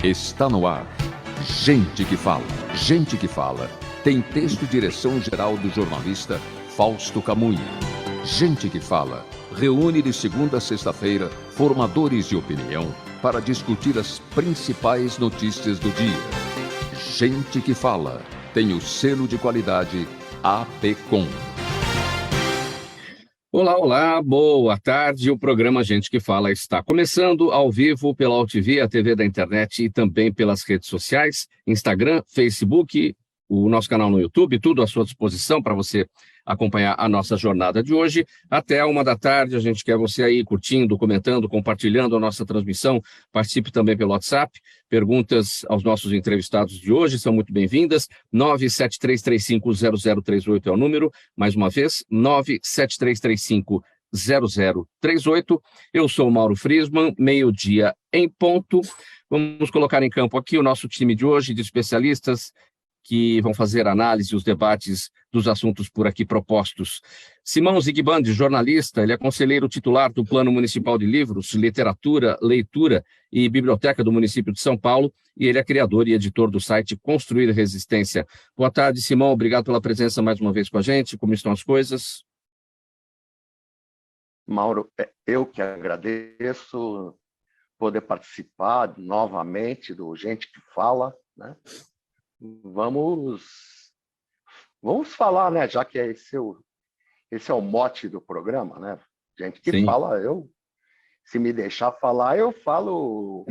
Está no ar. Gente que fala. Gente que fala. Tem texto e direção geral do jornalista Fausto Camunha. Gente que fala. Reúne de segunda a sexta-feira formadores de opinião para discutir as principais notícias do dia. Gente que fala. Tem o selo de qualidade APCOM. Olá, olá, boa tarde. O programa Gente que Fala está começando ao vivo pela UTV, a TV da internet e também pelas redes sociais, Instagram, Facebook, o nosso canal no YouTube, tudo à sua disposição para você acompanhar a nossa jornada de hoje. Até 13h, a gente quer você aí curtindo, comentando, compartilhando a nossa transmissão. Participe também pelo WhatsApp. Perguntas aos nossos entrevistados de hoje são muito bem-vindas. 973350038 é o número. Mais uma vez, 973350038. Eu sou o Mauro Friesman, meio-dia em ponto. Vamos colocar em campo aqui o nosso time de hoje de especialistas que vão fazer análise e os debates dos assuntos por aqui propostos. Simão Zigbandi, jornalista, ele é conselheiro titular do Plano Municipal de Livros, Literatura, Leitura e Biblioteca do município de São Paulo, e ele é criador e editor do site Construir Resistência. Boa tarde, Simão, obrigado pela presença mais uma vez com a gente. Como estão as coisas? Mauro, eu que agradeço poder participar novamente do Gente que Fala, né? Vamos falar, né? Já que esse é o mote do programa, né? Gente que Sim. fala, se me deixar falar, eu falo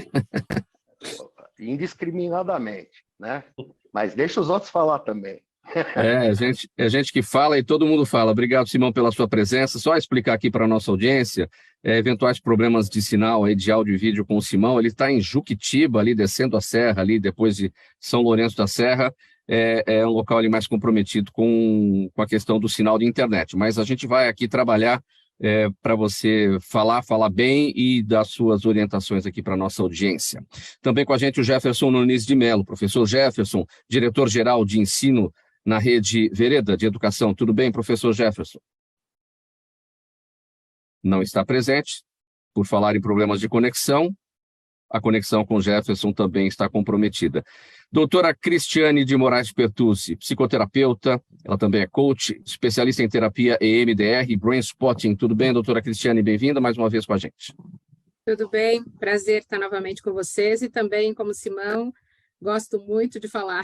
indiscriminadamente, né? Mas deixa os outros falar também. É gente que fala e todo mundo fala. Obrigado, Simão, pela sua presença. Só explicar aqui para a nossa audiência, eventuais problemas de sinal aí, de áudio e vídeo com o Simão. Ele está em Juquitiba, ali descendo a serra, ali depois de São Lourenço da Serra. É um local ali mais comprometido com a questão do sinal de internet. Mas a gente vai aqui trabalhar para você falar bem e dar suas orientações aqui para a nossa audiência. Também com a gente o Jefferson Nunes de Mello. Professor Jefferson, diretor-geral de ensino na Rede Vereda de Educação. Tudo bem, professor Jefferson? Não está presente. Por falar em problemas de conexão, a conexão com Jefferson também está comprometida. Doutora Cristiane de Moraes Pertucci, psicoterapeuta, ela também é coach, especialista em terapia EMDR e Brain Spotting. Tudo bem, doutora Cristiane? Bem-vinda mais uma vez com a gente. Tudo bem, prazer estar novamente com vocês e também, como Simão, gosto muito de falar,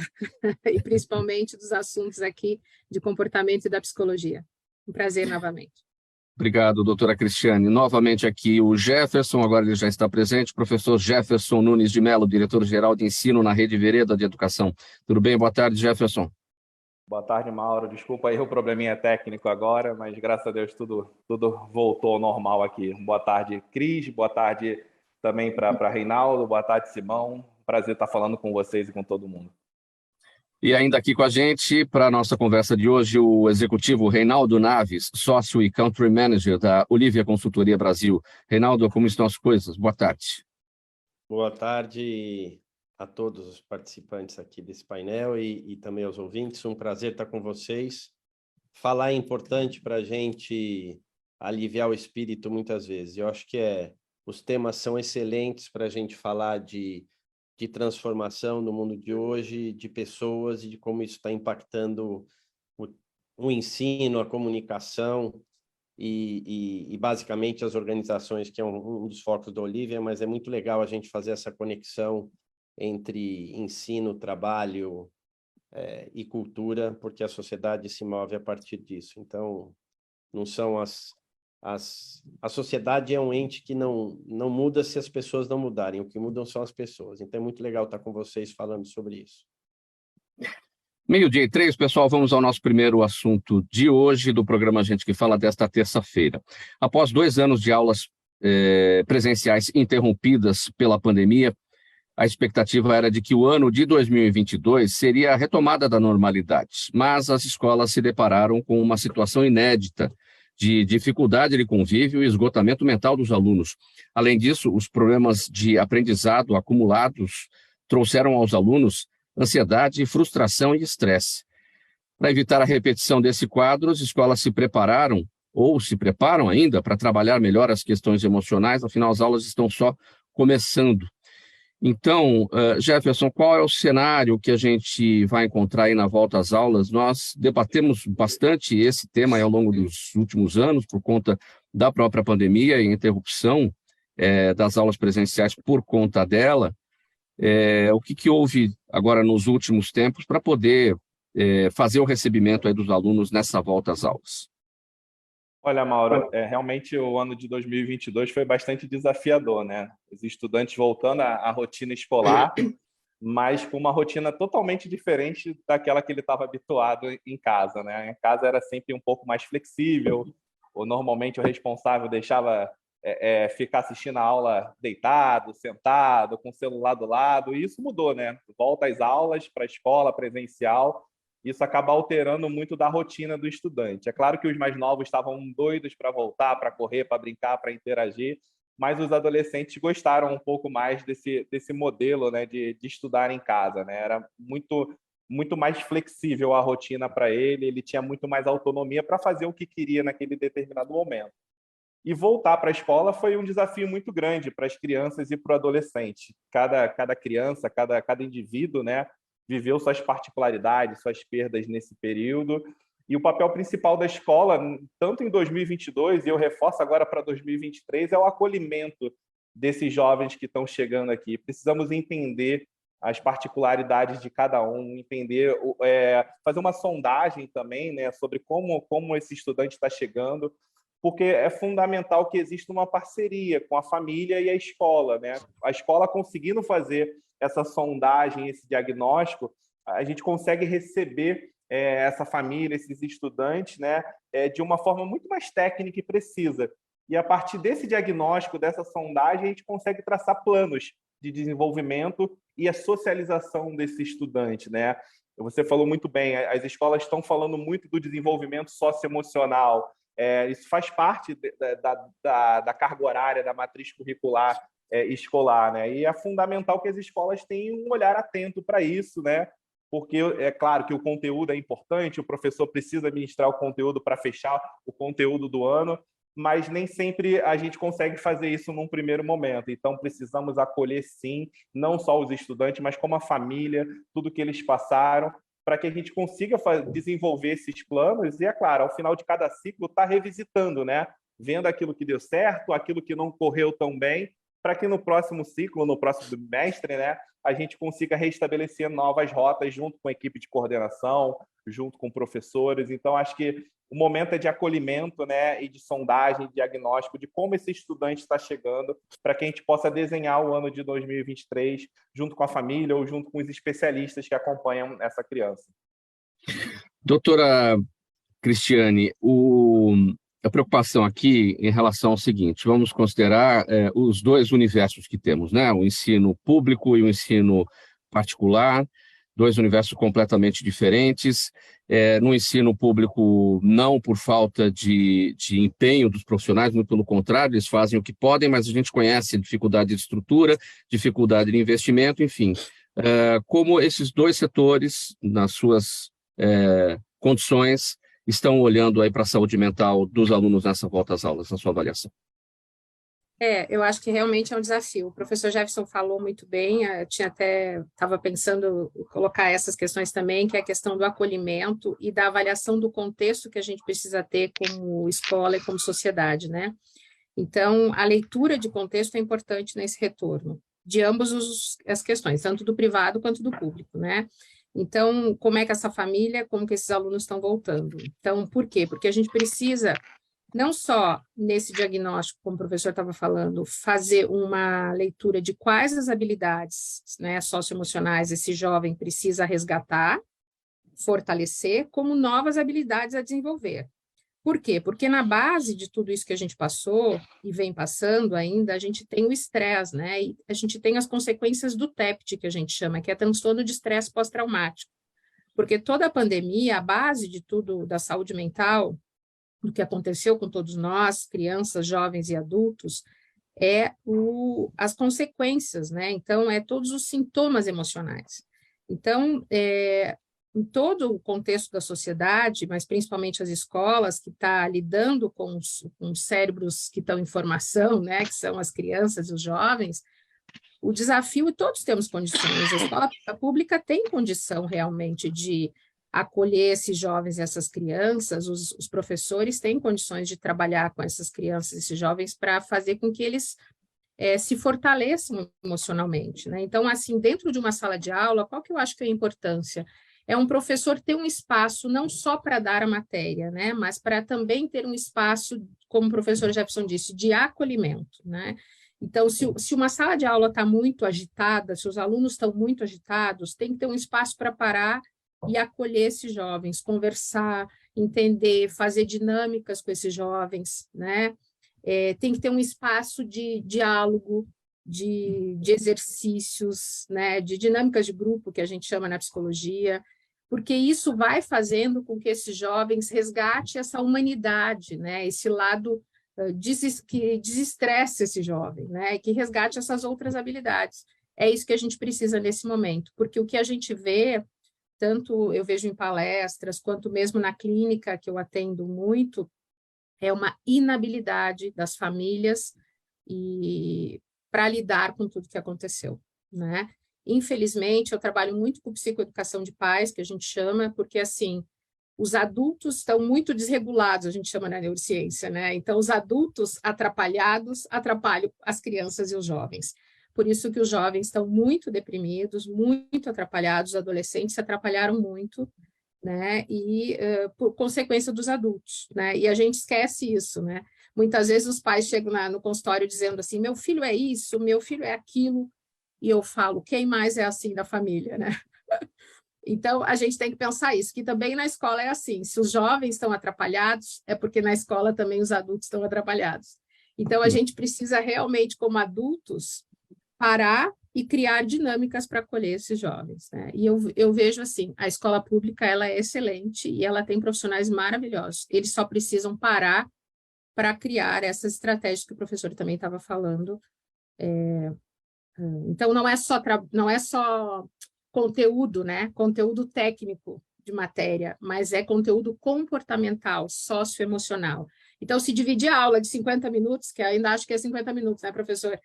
e principalmente dos assuntos aqui de comportamento e da psicologia. Um prazer novamente. Obrigado, doutora Cristiane. Novamente aqui o Jefferson, agora ele já está presente, professor Jefferson Nunes de Mello, diretor-geral de ensino na Rede Vereda de Educação. Tudo bem? Boa tarde, Jefferson. Boa tarde, Mauro. Desculpa aí o probleminha técnico agora, mas graças a Deus tudo voltou ao normal aqui. Boa tarde, Cris. Boa tarde também para Reinaldo. Boa tarde, Simão. Prazer estar falando com vocês e com todo mundo. E ainda aqui com a gente, para a nossa conversa de hoje, o executivo Reinaldo Naves, sócio e country manager da Olivia Consultoria Brasil. Reinaldo, como estão as coisas? Boa tarde. Boa tarde a todos os participantes aqui desse painel e também aos ouvintes. Um prazer estar com vocês. Falar é importante para a gente aliviar o espírito muitas vezes. Eu acho que os temas são excelentes para a gente falar de transformação no mundo de hoje, de pessoas e de como isso está impactando o ensino, a comunicação e basicamente as organizações, que é um dos focos da Olivia, mas é muito legal a gente fazer essa conexão entre ensino, trabalho e cultura, porque a sociedade se move a partir disso. Então, não são a sociedade é um ente que não muda se as pessoas não mudarem, o que mudam são as pessoas. Então é muito legal estar com vocês falando sobre isso. 12:03, pessoal, vamos ao nosso primeiro assunto de hoje do programa Gente que Fala desta terça-feira. Após 2 anos de aulas presenciais interrompidas pela pandemia, a expectativa era de que o ano de 2022 seria a retomada da normalidade, mas as escolas se depararam com uma situação inédita de dificuldade de convívio e esgotamento mental dos alunos. Além disso, os problemas de aprendizado acumulados trouxeram aos alunos ansiedade, frustração e estresse. Para evitar a repetição desse quadro, as escolas se prepararam, ou se preparam ainda, para trabalhar melhor as questões emocionais, afinal as aulas estão só começando. Então, Jefferson, qual é o cenário que a gente vai encontrar aí na volta às aulas? Nós debatemos bastante esse tema aí ao longo dos últimos anos, por conta da própria pandemia e interrupção das aulas presenciais por conta dela. O que houve agora nos últimos tempos para poder fazer o recebimento aí dos alunos nessa volta às aulas? Olha, Mauro, realmente o ano de 2022 foi bastante desafiador, né? Os estudantes voltando à rotina escolar, mas com uma rotina totalmente diferente daquela que ele estava habituado em casa, né? Em casa era sempre um pouco mais flexível, ou normalmente o responsável deixava ficar assistindo a aula deitado, sentado, com o celular do lado, e isso mudou, né? Volta às aulas, para a escola presencial, isso acaba alterando muito da rotina do estudante. É claro que os mais novos estavam doidos para voltar, para correr, para brincar, para interagir, mas os adolescentes gostaram um pouco mais desse modelo, né, de estudar em casa, né? Era muito mais flexível a rotina para ele tinha muito mais autonomia para fazer o que queria naquele determinado momento. E voltar para a escola foi um desafio muito grande para as crianças e para o adolescente. Cada criança, cada indivíduo, né, viveu suas particularidades, suas perdas nesse período. E o papel principal da escola, tanto em 2022, e eu reforço agora para 2023, é o acolhimento desses jovens que estão chegando aqui. Precisamos entender as particularidades de cada um, entender, fazer uma sondagem também, né, sobre como esse estudante está chegando, porque é fundamental que exista uma parceria com a família e a escola, né? A escola conseguindo fazer essa sondagem, esse diagnóstico, a gente consegue receber essa família, esses estudantes, né, de uma forma muito mais técnica e precisa. E a partir desse diagnóstico, dessa sondagem, a gente consegue traçar planos de desenvolvimento e a socialização desse estudante, né? Você falou muito bem, as escolas estão falando muito do desenvolvimento socioemocional. Isso faz parte da carga horária, da matriz curricular escolar, né? E é fundamental que as escolas tenham um olhar atento para isso, né? Porque é claro que o conteúdo é importante, o professor precisa ministrar o conteúdo para fechar o conteúdo do ano, mas nem sempre a gente consegue fazer isso num primeiro momento. Então, precisamos acolher, sim, não só os estudantes, mas como a família, tudo que eles passaram, para que a gente consiga desenvolver esses planos e, é claro, ao final de cada ciclo, tá revisitando, né? Vendo aquilo que deu certo, aquilo que não correu tão bem, para que no próximo ciclo, no próximo bimestre, né, a gente consiga restabelecer novas rotas junto com a equipe de coordenação, junto com professores. Então, acho que o momento é de acolhimento, né, e de sondagem, de diagnóstico de como esse estudante está chegando, para que a gente possa desenhar o ano de 2023 junto com a família ou junto com os especialistas que acompanham essa criança. Doutora Cristiane, a preocupação aqui em relação ao seguinte, vamos considerar os dois universos que temos, né? O ensino público e o ensino particular, dois universos completamente diferentes. No ensino público, não por falta de empenho dos profissionais, muito pelo contrário, eles fazem o que podem, mas a gente conhece a dificuldade de estrutura, dificuldade de investimento, enfim. Como esses dois setores, nas suas condições, estão olhando aí para a saúde mental dos alunos nessa volta às aulas, na sua avaliação? Eu acho que realmente é um desafio. O professor Jefferson falou muito bem, eu estava pensando em colocar essas questões também, que é a questão do acolhimento e da avaliação do contexto que a gente precisa ter como escola e como sociedade, né? Então, a leitura de contexto é importante nesse retorno, de ambas as questões, tanto do privado quanto do público, né? Então, como é que essa família, como que esses alunos estão voltando? Então, por quê? Porque a gente precisa, não só nesse diagnóstico, como o professor estava falando, fazer uma leitura de quais as habilidades, né, socioemocionais esse jovem precisa resgatar, fortalecer, como novas habilidades a desenvolver. Por quê? Porque na base de tudo isso que a gente passou e vem passando ainda, a gente tem o estresse, né? E a gente tem as consequências do TEPT, que a gente chama, que é transtorno de estresse pós-traumático. Porque toda a pandemia, a base de tudo da saúde mental, do que aconteceu com todos nós, crianças, jovens e adultos, as consequências, né? Então, todos os sintomas emocionais. Então, em todo o contexto da sociedade, mas principalmente as escolas, que está lidando com os cérebros que estão em formação, né, que são as crianças e os jovens, o desafio, e todos temos condições, a escola pública tem condição realmente de acolher esses jovens e essas crianças, os professores têm condições de trabalhar com essas crianças e esses jovens para fazer com que eles se fortaleçam emocionalmente, né? Então, assim, dentro de uma sala de aula, qual que eu acho que é a importância? É um professor ter um espaço não só para dar a matéria, né, mas para também ter um espaço, como o professor Jefferson disse, de acolhimento, né? Então, se uma sala de aula está muito agitada, se os alunos estão muito agitados, tem que ter um espaço para parar e acolher esses jovens, conversar, entender, fazer dinâmicas com esses jovens, né? Tem que ter um espaço de diálogo, de exercícios, né? De dinâmicas de grupo, que a gente chama na psicologia, porque isso vai fazendo com que esses jovens resgatem essa humanidade, né? Esse lado que desestresse esse jovem, né? Que resgate essas outras habilidades. É isso que a gente precisa nesse momento, porque o que a gente vê, tanto eu vejo em palestras, quanto mesmo na clínica, que eu atendo muito, é uma inabilidade das famílias e para lidar com tudo que aconteceu, né? Infelizmente, eu trabalho muito com psicoeducação de pais, que a gente chama, porque, assim, os adultos estão muito desregulados, a gente chama na neurociência, né? Então, os adultos atrapalhados atrapalham as crianças e os jovens. Por isso que os jovens estão muito deprimidos, muito atrapalhados, os adolescentes se atrapalharam muito, né? E por consequência dos adultos, né? E a gente esquece isso, né? Muitas vezes os pais chegam no consultório dizendo assim, meu filho é isso, meu filho é aquilo, e eu falo, quem mais é assim da família, né? Então, a gente tem que pensar isso, que também na escola é assim, se os jovens estão atrapalhados, é porque na escola também os adultos estão atrapalhados. Então, a gente precisa realmente, como adultos, parar e criar dinâmicas para acolher esses jovens, né? E eu vejo assim, a escola pública, ela é excelente e ela tem profissionais maravilhosos. Eles só precisam parar para criar essas estratégias que o professor também estava falando. Então, não é só conteúdo, né? Conteúdo técnico de matéria, mas é conteúdo comportamental, socioemocional. Então, se dividir a aula de 50 minutos, que ainda acho que é 50 minutos, né, professor?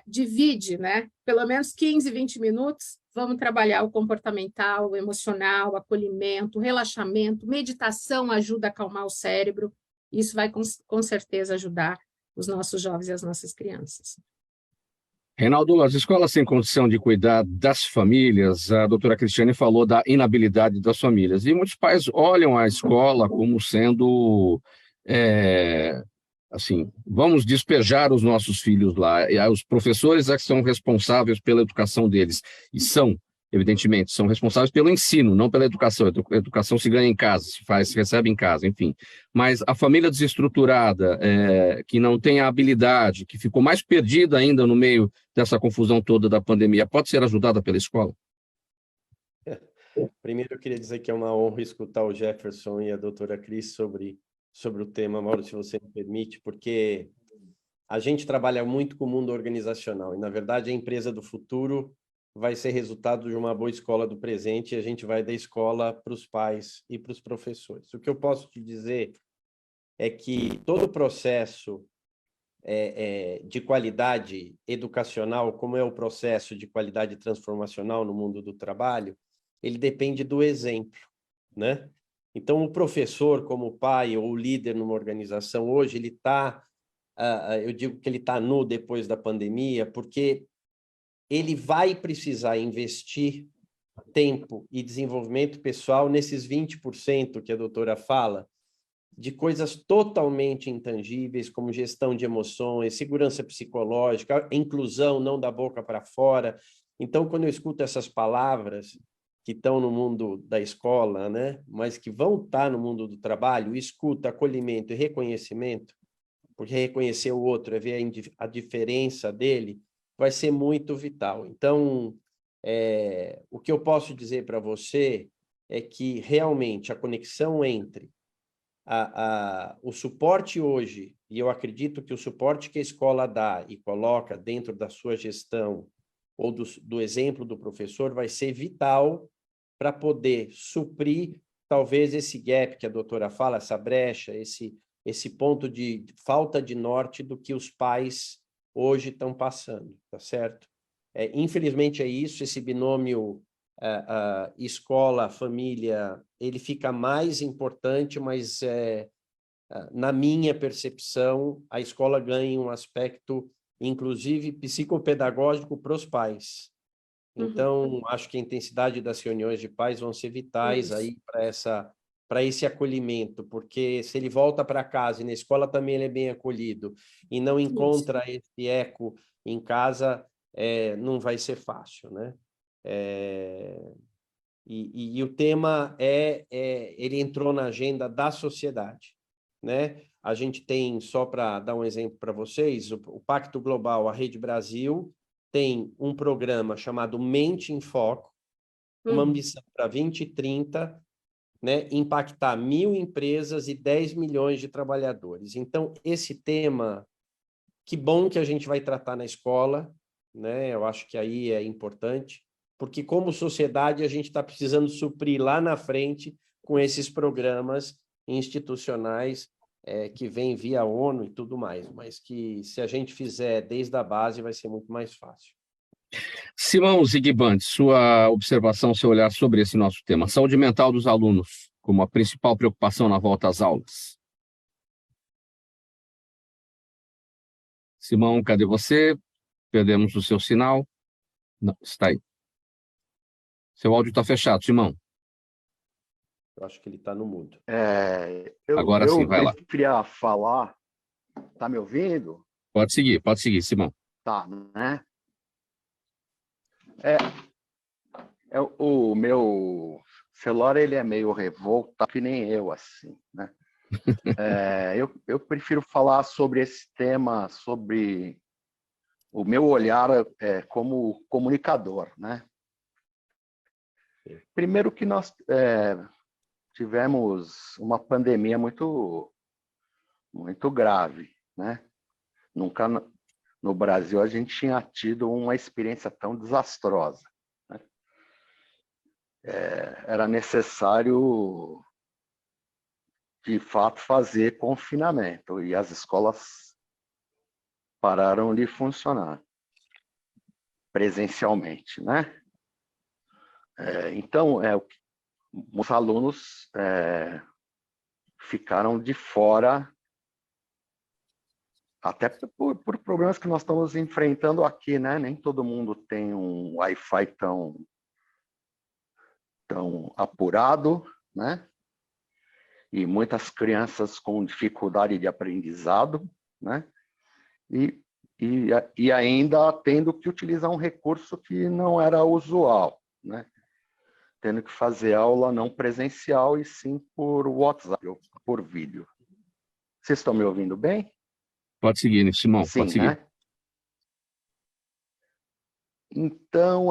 Divide, né? Pelo menos 15, 20 minutos, vamos trabalhar o comportamental, o emocional, o acolhimento, o relaxamento, meditação ajuda a acalmar o cérebro, isso vai com certeza ajudar os nossos jovens e as nossas crianças. Reinaldo, as escolas têm condição de cuidar das famílias. A doutora Cristiane falou da inabilidade das famílias. E muitos pais olham a escola como sendo, assim, vamos despejar os nossos filhos lá. E os professores é que são responsáveis pela educação deles. E são, evidentemente, são responsáveis pelo ensino, não pela educação. A educação se ganha em casa, se recebe em casa, enfim. Mas a família desestruturada, que não tem a habilidade, que ficou mais perdida ainda no meio dessa confusão toda da pandemia, pode ser ajudada pela escola? Primeiro, eu queria dizer que é uma honra escutar o Jefferson e a doutora Cris sobre o tema, Mauro, se você me permite, porque a gente trabalha muito com o mundo organizacional e, na verdade, a empresa do futuro vai ser resultado de uma boa escola do presente e a gente vai da escola para os pais e para os professores. O que eu posso te dizer é que todo o processo de qualidade educacional, como é o processo de qualidade transformacional no mundo do trabalho, ele depende do exemplo, né? Então, o professor, como pai ou líder numa organização, hoje ele está, eu digo que ele está nu depois da pandemia, porque ele vai precisar investir tempo e desenvolvimento pessoal nesses 20% que a doutora fala, de coisas totalmente intangíveis, como gestão de emoções, segurança psicológica, inclusão não da boca para fora. Então, quando eu escuto essas palavras que estão no mundo da escola, né, mas que vão estar no mundo do trabalho, escuta, acolhimento e reconhecimento, porque reconhecer o outro é ver a diferença dele, vai ser muito vital. Então, o que eu posso dizer para você é que realmente a conexão entre o suporte hoje, e eu acredito que o suporte que a escola dá e coloca dentro da sua gestão ou do exemplo do professor vai ser vital para poder suprir talvez esse gap que a doutora fala, essa brecha, esse ponto de falta de norte do que os pais hoje estão passando, tá certo? Infelizmente é isso, esse binômio escola, família, ele fica mais importante, mas na minha percepção, a escola ganha um aspecto, inclusive, psicopedagógico para os pais. Então, acho que a intensidade das reuniões de pais vão ser vitais aí para esse acolhimento, porque se ele volta para casa e na escola também ele é bem acolhido e não encontra esse eco em casa, não vai ser fácil, né? E o tema ele entrou na agenda da sociedade, né? A gente tem, só para dar um exemplo para vocês, o Pacto Global, a Rede Brasil, tem um programa chamado Mente em Foco, uma ambição para 2030, né, impactar 1.000 empresas e 10 milhões de trabalhadores. Então, esse tema, que bom que a gente vai tratar na escola, né? Eu acho que aí é importante, porque como sociedade a gente está precisando suprir lá na frente com esses programas institucionais que vêm via ONU e tudo mais, mas que se a gente fizer desde a base vai ser muito mais fácil. Simão Zigbandt, sua observação, seu olhar sobre esse nosso tema, saúde mental dos alunos, como a principal preocupação na volta às aulas. Simão, cadê você? Perdemos o seu sinal. Não, está aí. Seu áudio está fechado, Simão. Eu acho que ele está no mudo. Agora sim, vai lá. Eu queria falar. Tá me ouvindo? Pode seguir, Simão. Tá, né? O meu celular, ele é meio revoltado, que nem eu, assim, né? Eu prefiro falar sobre esse tema, sobre o meu olhar como comunicador, né? Primeiro que nós tivemos uma pandemia muito, muito grave, né? Nunca no Brasil a gente tinha tido uma experiência tão desastrosa, né? Era necessário, de fato, fazer confinamento e as escolas pararam de funcionar presencialmente, né? Então, os alunos ficaram de fora, até por problemas que nós estamos enfrentando aqui, né? Nem todo mundo tem um Wi-Fi tão apurado, né? E muitas crianças com dificuldade de aprendizado, né? E ainda tendo que utilizar um recurso que não era usual, né? Tendo que fazer aula não presencial e sim por WhatsApp ou por vídeo. Vocês estão me ouvindo bem? Pode seguir, Simão, sim, pode seguir. Né? Então,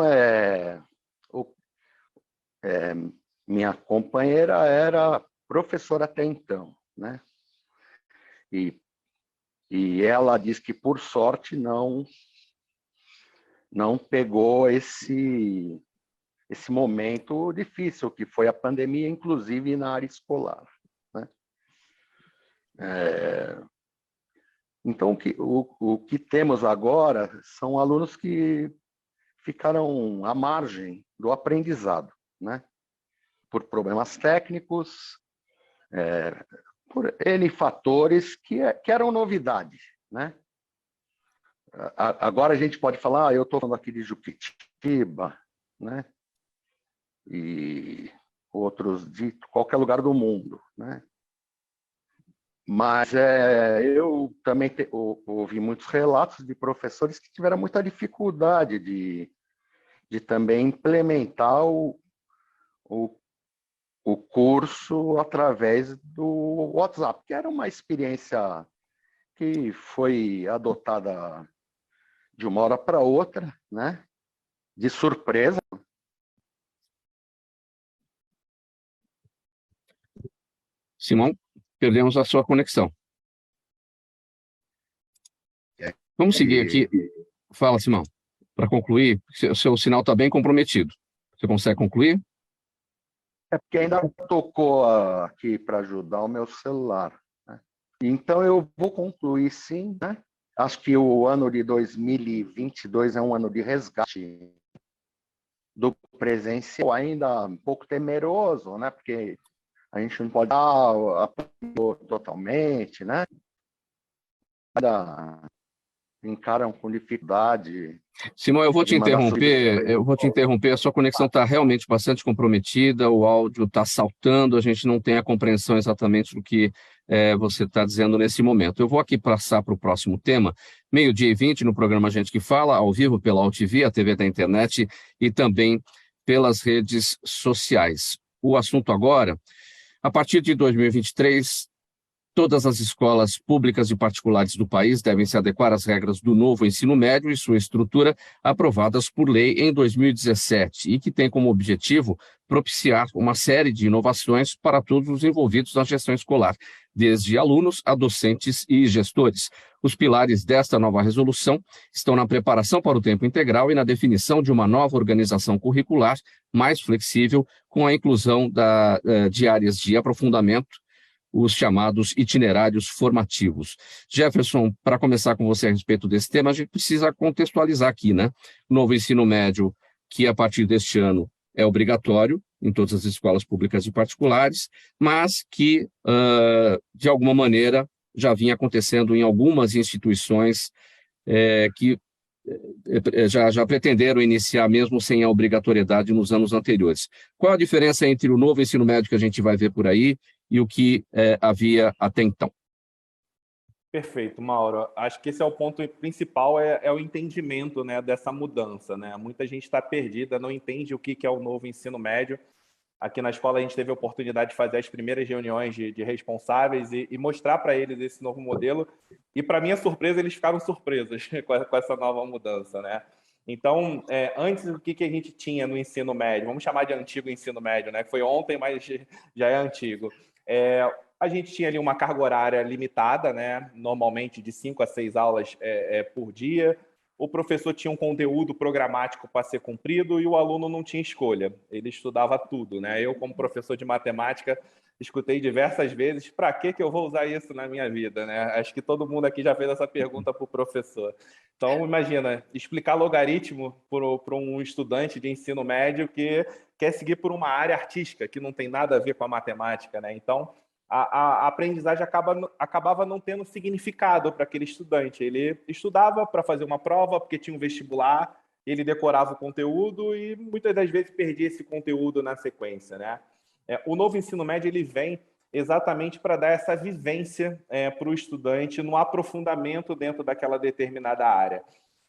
minha companheira era professora até então, né? E ela diz que, por sorte, não pegou esse momento difícil, que foi a pandemia, inclusive na área escolar, né? Então, o que temos agora são alunos que ficaram à margem do aprendizado, né? Por problemas técnicos, por N fatores que eram novidade, né? Agora a gente pode falar, eu estou falando aqui de Juquitiba, né? E outros de qualquer lugar do mundo, né? Mas eu também ouvi muitos relatos de professores que tiveram muita dificuldade de também implementar o curso através do WhatsApp, que era uma experiência que foi adotada de uma hora para outra, né? De surpresa. Simão, perdemos a sua conexão. Vamos seguir aqui. Fala, Simão. Para concluir, o seu sinal está bem comprometido. Você consegue concluir? Porque ainda tocou aqui para ajudar o meu celular, né? Então, eu vou concluir, sim, né? Acho que o ano de 2022 é um ano de resgate do presencial, ainda um pouco temeroso, né? Porque a gente não pode dar totalmente, né? Ainda encaram com dificuldade. Simão, eu vou te interromper, a sua conexão está realmente bastante comprometida, o áudio está saltando, a gente não tem a compreensão exatamente do que você está dizendo nesse momento. Eu vou aqui passar para o próximo tema, 12h20, no programa Gente que Fala, ao vivo pela UTV, a TV da internet, e também pelas redes sociais. O assunto agora, a partir de 2023, todas as escolas públicas e particulares do país devem se adequar às regras do novo ensino médio e sua estrutura aprovadas por lei em 2017 e que tem como objetivo propiciar uma série de inovações para todos os envolvidos na gestão escolar, desde alunos a docentes e gestores. Os pilares desta nova resolução estão na preparação para o tempo integral e na definição de uma nova organização curricular mais flexível, com a inclusão de áreas de aprofundamento, os chamados itinerários formativos. Jefferson, para começar com você a respeito desse tema, a gente precisa contextualizar aqui, né? O novo ensino médio, que a partir deste ano é obrigatório em todas as escolas públicas e particulares, mas que, de alguma maneira, já vinha acontecendo em algumas instituições que já pretenderam iniciar mesmo sem a obrigatoriedade nos anos anteriores. Qual a diferença entre o novo ensino médio que a gente vai ver por aí e o que havia até então? Perfeito, Mauro. Acho que esse é o ponto principal, é o entendimento, né, dessa mudança, né? Muita gente está perdida, não entende o que é o novo ensino médio. Aqui na escola a gente teve a oportunidade de fazer as primeiras reuniões de responsáveis e mostrar para eles esse novo modelo. E, para minha surpresa, eles ficaram surpresos com essa nova mudança, né? Então, antes, o que a gente tinha no ensino médio? Vamos chamar de antigo ensino médio, né? Foi ontem, mas já é antigo. A gente tinha ali uma carga horária limitada, né? Normalmente de 5 a 6 aulas por dia. O professor tinha um conteúdo programático para ser cumprido e o aluno não tinha escolha. Ele estudava tudo, né? Eu, como professor de matemática, escutei diversas vezes: para que eu vou usar isso na minha vida, né? Acho que todo mundo aqui já fez essa pergunta para o professor. Então, imagina, explicar logaritmo para um estudante de ensino médio que quer seguir por uma área artística, que não tem nada a ver com a matemática, né? Então, a aprendizagem acabava não tendo significado para aquele estudante. Ele estudava para fazer uma prova, porque tinha um vestibular, ele decorava o conteúdo e muitas das vezes perdia esse conteúdo na sequência, né? O novo ensino médio ele vem exatamente para dar essa vivência para o estudante no aprofundamento dentro daquela determinada área.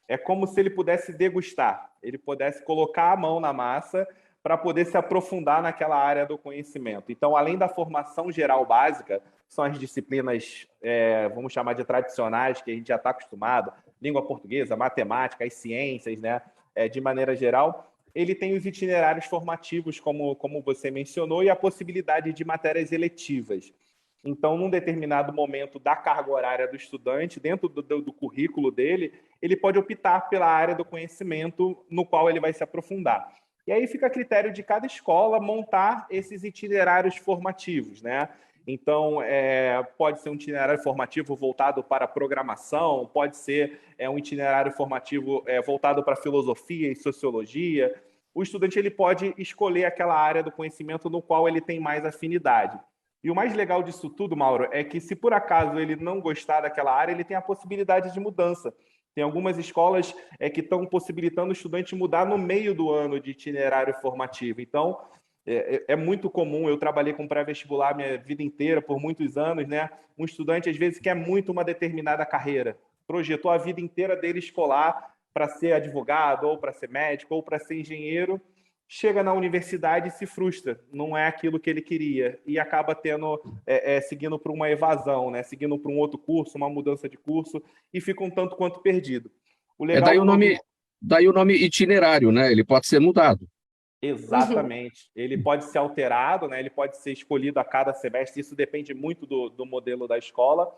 É como se ele pudesse degustar, ele pudesse colocar a mão na massa para poder se aprofundar naquela área do conhecimento. Então, além da formação geral básica, são as disciplinas, vamos chamar de tradicionais, que a gente já está acostumado, língua portuguesa, matemática, as ciências, né? De maneira geral, ele tem os itinerários formativos, como você mencionou, e a possibilidade de matérias eletivas. Então, num determinado momento da carga horária do estudante, dentro do currículo dele, ele pode optar pela área do conhecimento no qual ele vai se aprofundar. E aí fica a critério de cada escola montar esses itinerários formativos, né? Então, pode ser um itinerário formativo voltado para programação, pode ser um itinerário formativo voltado para filosofia e sociologia. O estudante ele pode escolher aquela área do conhecimento no qual ele tem mais afinidade. E o mais legal disso tudo, Mauro, é que se por acaso ele não gostar daquela área, ele tem a possibilidade de mudança. Tem algumas escolas que estão possibilitando o estudante mudar no meio do ano de itinerário formativo. Então, é muito comum, eu trabalhei com pré-vestibular minha vida inteira, por muitos anos, né? Um estudante, às vezes, quer muito uma determinada carreira, projetou a vida inteira dele escolar para ser advogado, ou para ser médico, ou para ser engenheiro, chega na universidade e se frustra, não é aquilo que ele queria, e acaba seguindo para uma evasão, né? Seguindo para um outro curso, uma mudança de curso, e fica um tanto quanto perdido. O legal daí o nome itinerário, né? Ele pode ser mudado. Exatamente. Ele pode ser alterado, né? Ele pode ser escolhido a cada semestre, isso depende muito do modelo da escola,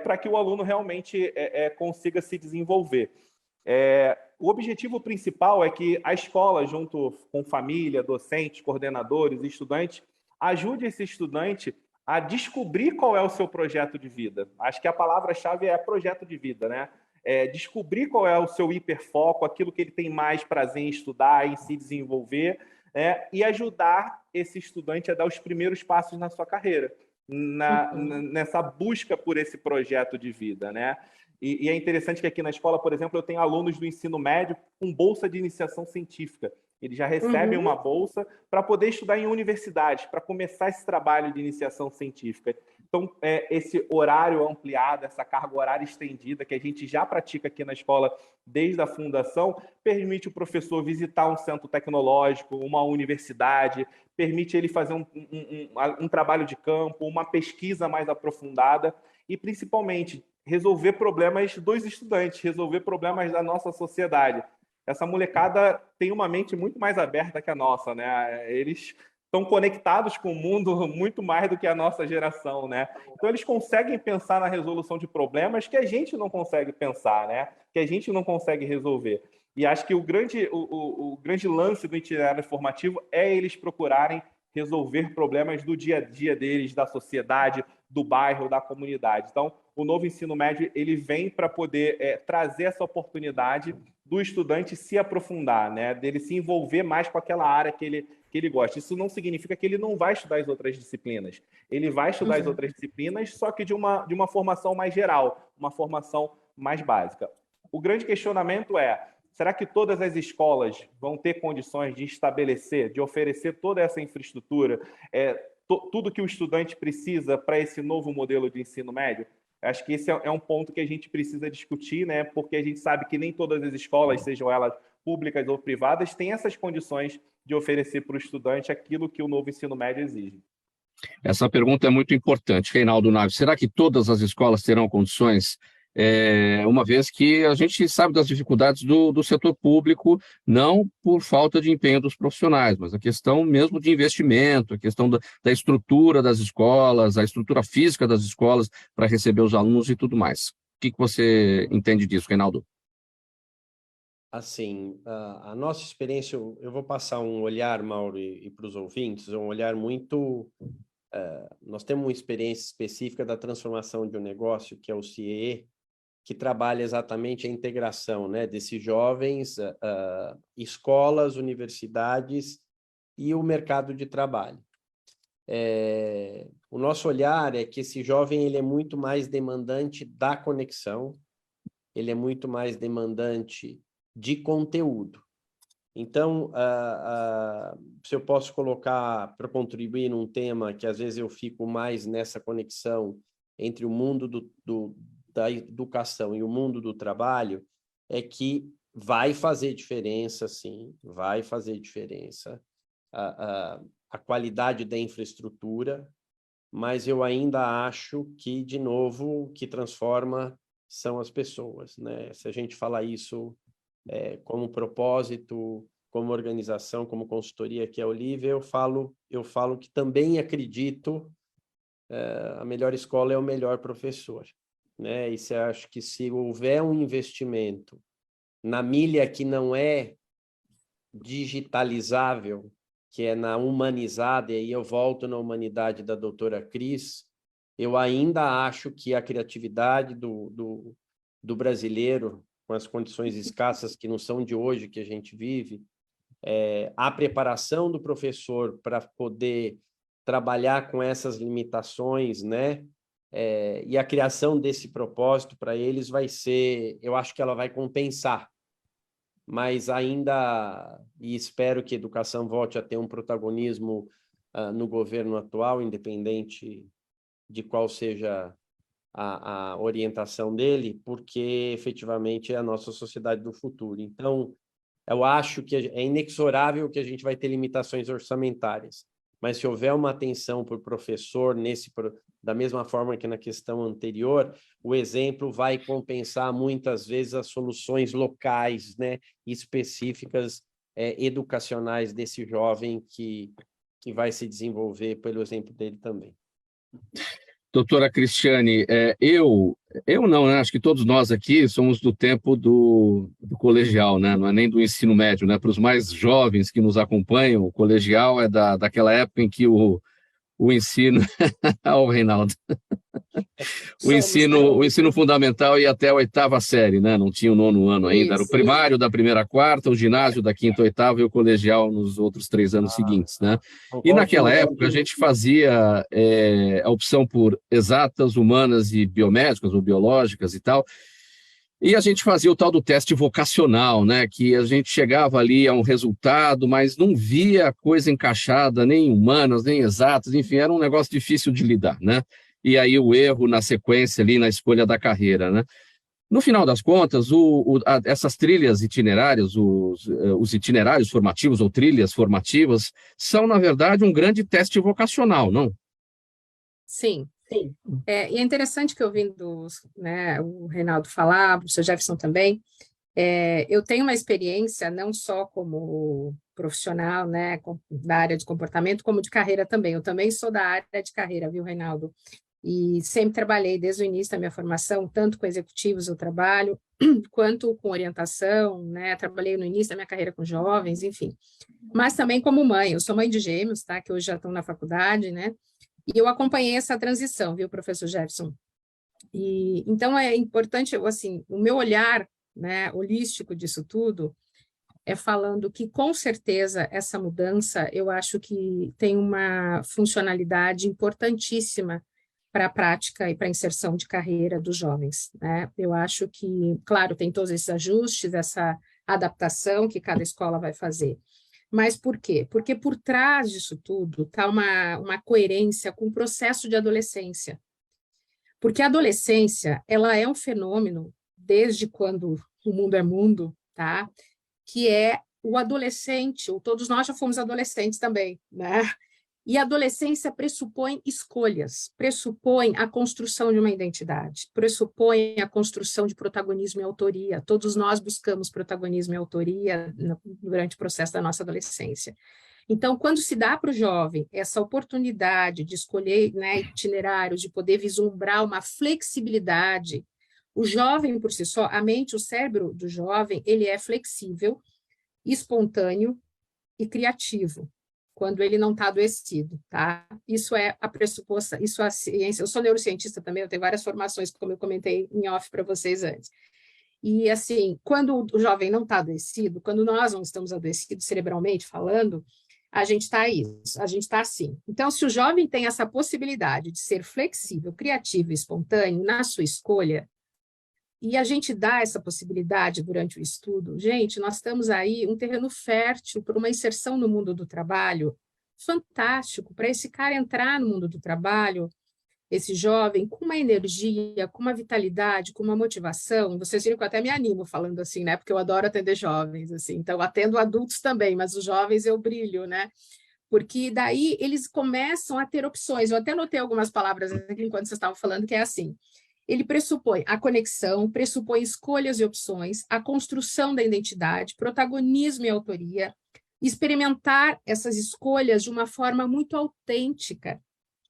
para que o aluno realmente consiga se desenvolver. O objetivo principal é que a escola, junto com família, docentes, coordenadores, estudantes, ajude esse estudante a descobrir qual é o seu projeto de vida. Acho que a palavra-chave é projeto de vida, né? Descobrir qual é o seu hiperfoco, aquilo que ele tem mais prazer em estudar, em se desenvolver, e ajudar esse estudante a dar os primeiros passos na sua carreira, nessa busca por esse projeto de vida, né? E é interessante que aqui na escola, por exemplo, eu tenho alunos do ensino médio com bolsa de iniciação científica. Eles já recebem uma bolsa para poder estudar em universidades, para começar esse trabalho de iniciação científica. Então, esse horário ampliado, essa carga horária estendida, que a gente já pratica aqui na escola desde a fundação, permite o professor visitar um centro tecnológico, uma universidade, permite ele fazer um trabalho de campo, uma pesquisa mais aprofundada e, principalmente, resolver problemas dos estudantes, resolver problemas da nossa sociedade. Essa molecada tem uma mente muito mais aberta que a nossa, né? Eles estão conectados com o mundo muito mais do que a nossa geração, né? Então, eles conseguem pensar na resolução de problemas que a gente não consegue pensar, né? Que a gente não consegue resolver. E acho que o grande lance do itinerário formativo é eles procurarem resolver problemas do dia a dia deles, da sociedade, do bairro, da comunidade. Então, o novo ensino médio ele vem para poder trazer essa oportunidade do estudante se aprofundar, né? Dele se envolver mais com aquela área que ele gosta. Isso não significa que ele não vai estudar as outras disciplinas. Ele vai estudar as outras disciplinas, só que de uma formação mais geral, uma formação mais básica. O grande questionamento é: será que todas as escolas vão ter condições de estabelecer, de oferecer toda essa infraestrutura, tudo que o estudante precisa para esse novo modelo de ensino médio? Acho que esse é um ponto que a gente precisa discutir, né? Porque a gente sabe que nem todas as escolas, sejam elas públicas ou privadas, têm essas condições de oferecer para o estudante aquilo que o novo ensino médio exige. Essa pergunta é muito importante, Reinaldo Naves. Será que todas as escolas terão condições? Uma vez que a gente sabe das dificuldades do setor público, não por falta de empenho dos profissionais, mas a questão mesmo de investimento, a questão da estrutura das escolas, a estrutura física das escolas para receber os alunos e tudo mais. O que você entende disso, Reinaldo? Assim, a nossa experiência, eu vou passar um olhar, Mauro, e para os ouvintes, um olhar muito... nós temos uma experiência específica da transformação de um negócio, que é o CIE, que trabalha exatamente a integração, né, desses jovens, escolas, universidades e o mercado de trabalho. O nosso olhar é que esse jovem ele é muito mais demandante da conexão, ele é muito mais demandante de conteúdo. Então, se eu posso colocar para contribuir num tema que às vezes eu fico mais nessa conexão entre o mundo da educação e o mundo do trabalho, é que vai fazer diferença, sim, vai fazer diferença a qualidade da infraestrutura, mas eu ainda acho que, de novo, o que transforma são as pessoas, né? Se a gente falar isso como propósito, como organização, como consultoria, que é o Olivia, eu falo que também acredito a melhor escola é o melhor professor, né? E acho que se houver um investimento na milha que não é digitalizável, que é na humanizada, e aí eu volto na humanidade da doutora Cris, eu ainda acho que a criatividade do brasileiro, com as condições escassas que não são de hoje que a gente vive, a preparação do professor para poder trabalhar com essas limitações, né? E a criação desse propósito para eles vai ser, eu acho que ela vai compensar, mas ainda, e espero que a educação volte a ter um protagonismo no governo atual, independente de qual seja a orientação dele, porque efetivamente é a nossa sociedade do futuro. Então, eu acho que é inexorável que a gente vai ter limitações orçamentárias, mas se houver uma atenção por professor, da mesma forma que na questão anterior, o exemplo vai compensar muitas vezes as soluções locais, né, específicas, educacionais desse jovem que vai se desenvolver pelo exemplo dele também. Doutora Cristiane, eu não, né? Acho que todos nós aqui somos do tempo do colegial, né? Não é nem do ensino médio, né? Para os mais jovens que nos acompanham, o colegial é daquela época em que o o ensino... Olha o Reinaldo. O ensino fundamental ia até a 8ª série, né? Não tinha o 9º ano ainda. Era o primário da 1ª à 4ª, o ginásio da 5ª à 8ª e o colegial nos outros 3 anos seguintes, né? E naquela época a gente fazia a opção por exatas, humanas e biomédicas ou biológicas e tal. E a gente fazia o tal do teste vocacional, né? Que a gente chegava ali a um resultado, mas não via coisa encaixada, nem humanas, nem exatas, enfim, era um negócio difícil de lidar, né? E aí o erro na sequência ali na escolha da carreira, né? No final das contas, essas trilhas itinerárias, os itinerários formativos ou trilhas formativas, são, na verdade, um grande teste vocacional, não? Sim. Sim. E é interessante que ouvindo, né, o Reinaldo falar, o professor Jefferson também, eu tenho uma experiência não só como profissional, né, da área de comportamento, como de carreira também. Eu também sou da área de carreira, viu, Reinaldo? E sempre trabalhei desde o início da minha formação, tanto com executivos eu trabalho, quanto com orientação, né? Trabalhei no início da minha carreira com jovens, enfim. Mas também como mãe, eu sou mãe de gêmeos, tá? Que hoje já estão na faculdade, né? E eu acompanhei essa transição, viu, professor Jefferson? E então é importante, assim, o meu olhar, né, holístico disso tudo, é falando que, com certeza, essa mudança, eu acho que tem uma funcionalidade importantíssima para a prática e para a inserção de carreira dos jovens, né? Eu acho que, claro, tem todos esses ajustes, essa adaptação que cada escola vai fazer. Mas por quê? Porque por trás disso tudo está uma coerência com o processo de adolescência. Porque a adolescência, ela é um fenômeno, desde quando o mundo é mundo, tá? Que é o adolescente, ou todos nós já fomos adolescentes também, né? E a adolescência pressupõe escolhas, pressupõe a construção de uma identidade, pressupõe a construção de protagonismo e autoria. Todos nós buscamos protagonismo e autoria durante o processo da nossa adolescência. Então, quando se dá para o jovem essa oportunidade de escolher, né, itinerários, de poder vislumbrar uma flexibilidade, o jovem por si só, a mente, o cérebro do jovem, ele é flexível, espontâneo e criativo, quando ele não está adoecido, tá? Isso é a pressuposta, isso é a ciência. Eu sou neurocientista também, eu tenho várias formações, como eu comentei em off para vocês antes. E, assim, quando o jovem não está adoecido, quando nós não estamos adoecidos cerebralmente falando, a gente está isso, a gente está assim. Então, se o jovem tem essa possibilidade de ser flexível, criativo e espontâneo na sua escolha, e a gente dá essa possibilidade durante o estudo, gente, nós estamos aí um terreno fértil para uma inserção no mundo do trabalho fantástico, para esse cara entrar no mundo do trabalho, esse jovem, com uma energia, com uma vitalidade, com uma motivação. Vocês viram que eu até me animo falando assim, né? Porque eu adoro atender jovens, assim. Então, eu atendo adultos também, mas os jovens eu brilho, né? Porque daí eles começam a ter opções. Eu até anotei algumas palavras aqui enquanto vocês estavam falando, que é assim: ele pressupõe a conexão, pressupõe escolhas e opções, a construção da identidade, protagonismo e autoria, experimentar essas escolhas de uma forma muito autêntica,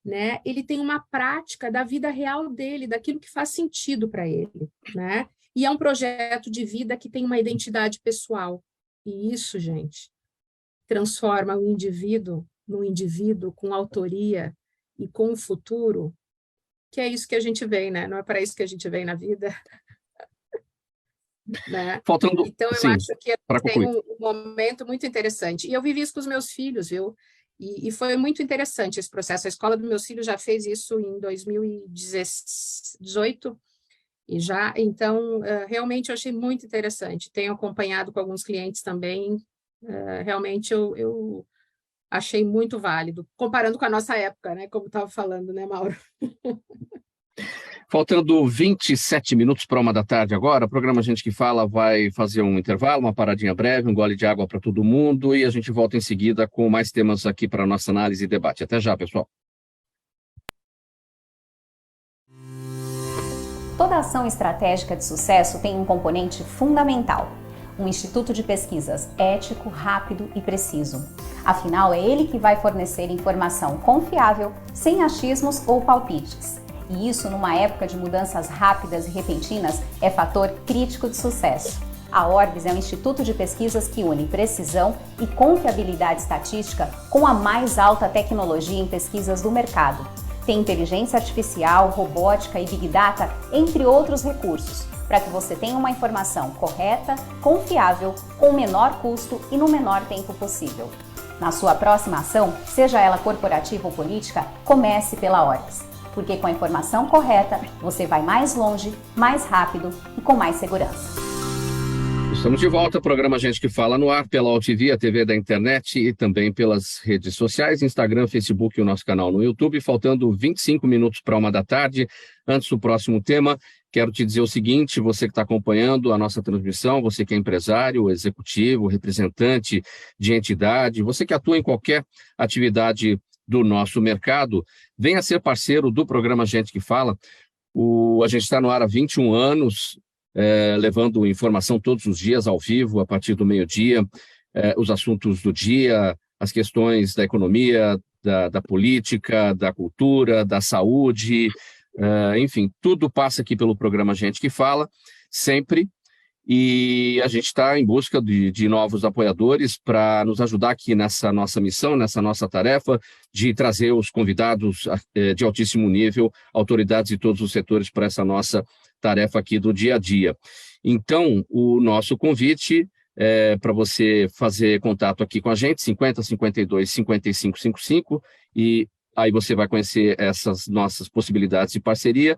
né? Ele tem uma prática da vida real dele, daquilo que faz sentido para ele, né? E é um projeto de vida que tem uma identidade pessoal. E isso, gente, transforma o indivíduo num indivíduo com autoria e com o futuro, que é isso que a gente vem, né? Não é para isso que a gente vem na vida. Né? Faltando, então, eu sim, acho que tem um momento muito interessante. E eu vivi isso com os meus filhos, viu? E foi muito interessante esse processo. A escola dos meus filhos já fez isso em 2018, e já, então, realmente eu achei muito interessante. Tenho acompanhado com alguns clientes também, realmente eu achei muito válido, comparando com a nossa época, né? Como estava falando, né, Mauro? Faltando 27 minutos para 1h da tarde agora, o programa Gente que Fala vai fazer um intervalo, uma paradinha breve, um gole de água para todo mundo, e a gente volta em seguida com mais temas aqui para a nossa análise e debate. Até já, pessoal. Toda ação estratégica de sucesso tem um componente fundamental: um instituto de pesquisas ético, rápido e preciso. Afinal, é ele que vai fornecer informação confiável, sem achismos ou palpites. E isso, numa época de mudanças rápidas e repentinas, é fator crítico de sucesso. A Orbis é um instituto de pesquisas que une precisão e confiabilidade estatística com a mais alta tecnologia em pesquisas do mercado. Tem inteligência artificial, robótica e Big Data, entre outros recursos, para que você tenha uma informação correta, confiável, com o menor custo e no menor tempo possível. Na sua próxima ação, seja ela corporativa ou política, comece pela Orbis, porque com a informação correta, você vai mais longe, mais rápido e com mais segurança. Estamos de volta, programa Gente que Fala no ar, pela UTV, a TV da internet e também pelas redes sociais, Instagram, Facebook e o nosso canal no YouTube. Faltando 25 minutos para 1h da tarde, antes do próximo tema, quero te dizer o seguinte, você que está acompanhando a nossa transmissão, você que é empresário, executivo, representante de entidade, você que atua em qualquer atividade do nosso mercado, venha ser parceiro do programa Gente que Fala. A gente está no ar há 21 anos, levando informação todos os dias ao vivo, a partir do meio-dia, os assuntos do dia, as questões da economia, da política, da cultura, da saúde, enfim, tudo passa aqui pelo programa Gente que Fala, sempre, e a gente está em busca de novos apoiadores para nos ajudar aqui nessa nossa missão, nessa nossa tarefa de trazer os convidados de altíssimo nível, autoridades de todos os setores para essa nossa tarefa aqui do dia a dia. Então, o nosso convite é para você fazer contato aqui com a gente, 50 52 55 55, e aí você vai conhecer essas nossas possibilidades de parceria,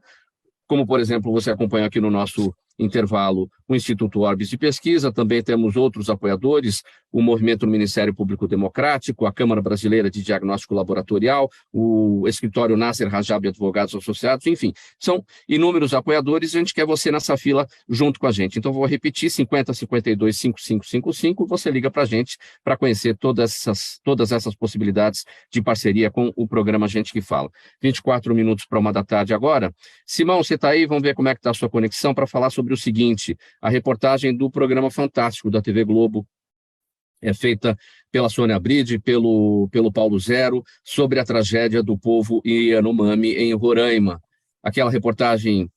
como, por exemplo, você acompanha aqui no nosso intervalo o Instituto Orbis de Pesquisa, também temos outros apoiadores, o Movimento do Ministério Público Democrático, a Câmara Brasileira de Diagnóstico Laboratorial, o Escritório Nasser Rajab Advogados Associados, enfim, são inúmeros apoiadores e a gente quer você nessa fila junto com a gente. Então, vou repetir, 50 52 5555, você liga para a gente para conhecer todas essas possibilidades de parceria com o programa Gente que Fala. 24 minutos para 1h da tarde agora. Simão, você está aí? Vamos ver como é que está a sua conexão para falar sobre o seguinte, a reportagem do programa Fantástico da TV Globo, é feita pela Sônia Bride, pelo Paulo Zero, sobre a tragédia do povo Yanomami em Roraima. Aquela reportagem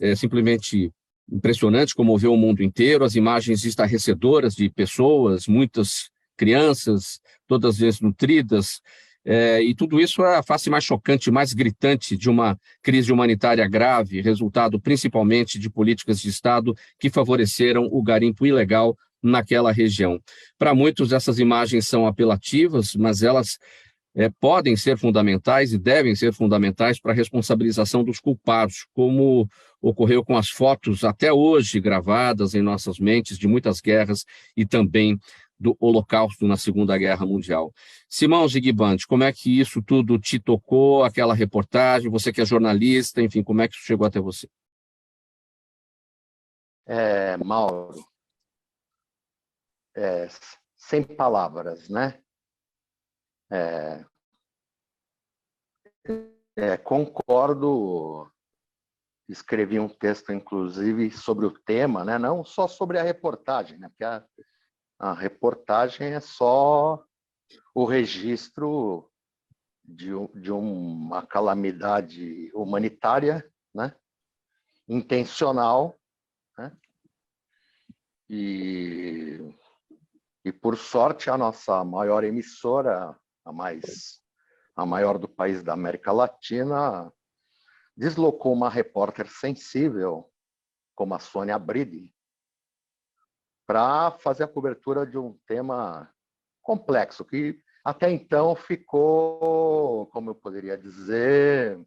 é simplesmente impressionante, comoveu o mundo inteiro, as imagens estarrecedoras de pessoas, muitas crianças, todas desnutridas, e tudo isso é a face mais chocante, mais gritante de uma crise humanitária grave, resultado principalmente de políticas de Estado que favoreceram o garimpo ilegal naquela região. Para muitos, essas imagens são apelativas, mas elas podem ser fundamentais e devem ser fundamentais para a responsabilização dos culpados, como ocorreu com as fotos até hoje gravadas em nossas mentes de muitas guerras e também do Holocausto na Segunda Guerra Mundial. Simão Ziguiband, como é que isso tudo te tocou, aquela reportagem, você que é jornalista, enfim, como é que isso chegou até você? Mauro, sem palavras, né? Concordo, escrevi um texto, inclusive, sobre o tema, né? Não só sobre a reportagem, né? Porque a reportagem é só o registro de uma calamidade humanitária, né? Intencional, né? E por sorte, a nossa maior emissora, a maior do país da América Latina, deslocou uma repórter sensível, como a Sônia Bride, para fazer a cobertura de um tema complexo, que até então ficou, como eu poderia dizer,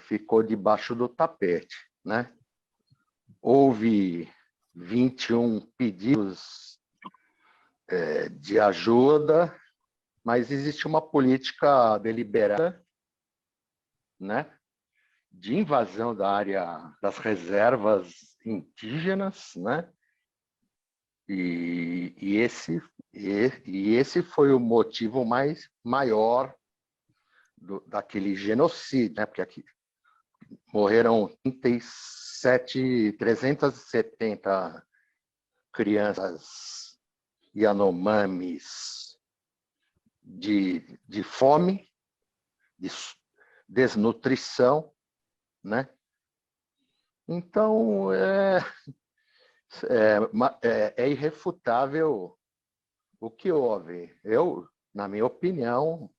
ficou debaixo do tapete, né? Houve 21 pedidos de ajuda, mas existe uma política deliberada, né, de invasão da área das reservas indígenas, né? E esse foi o motivo maior daquele genocídio, né? Porque aqui morreram 370 crianças Yanomamis de fome, de desnutrição, né? Então, É irrefutável o que houve. Na minha opinião,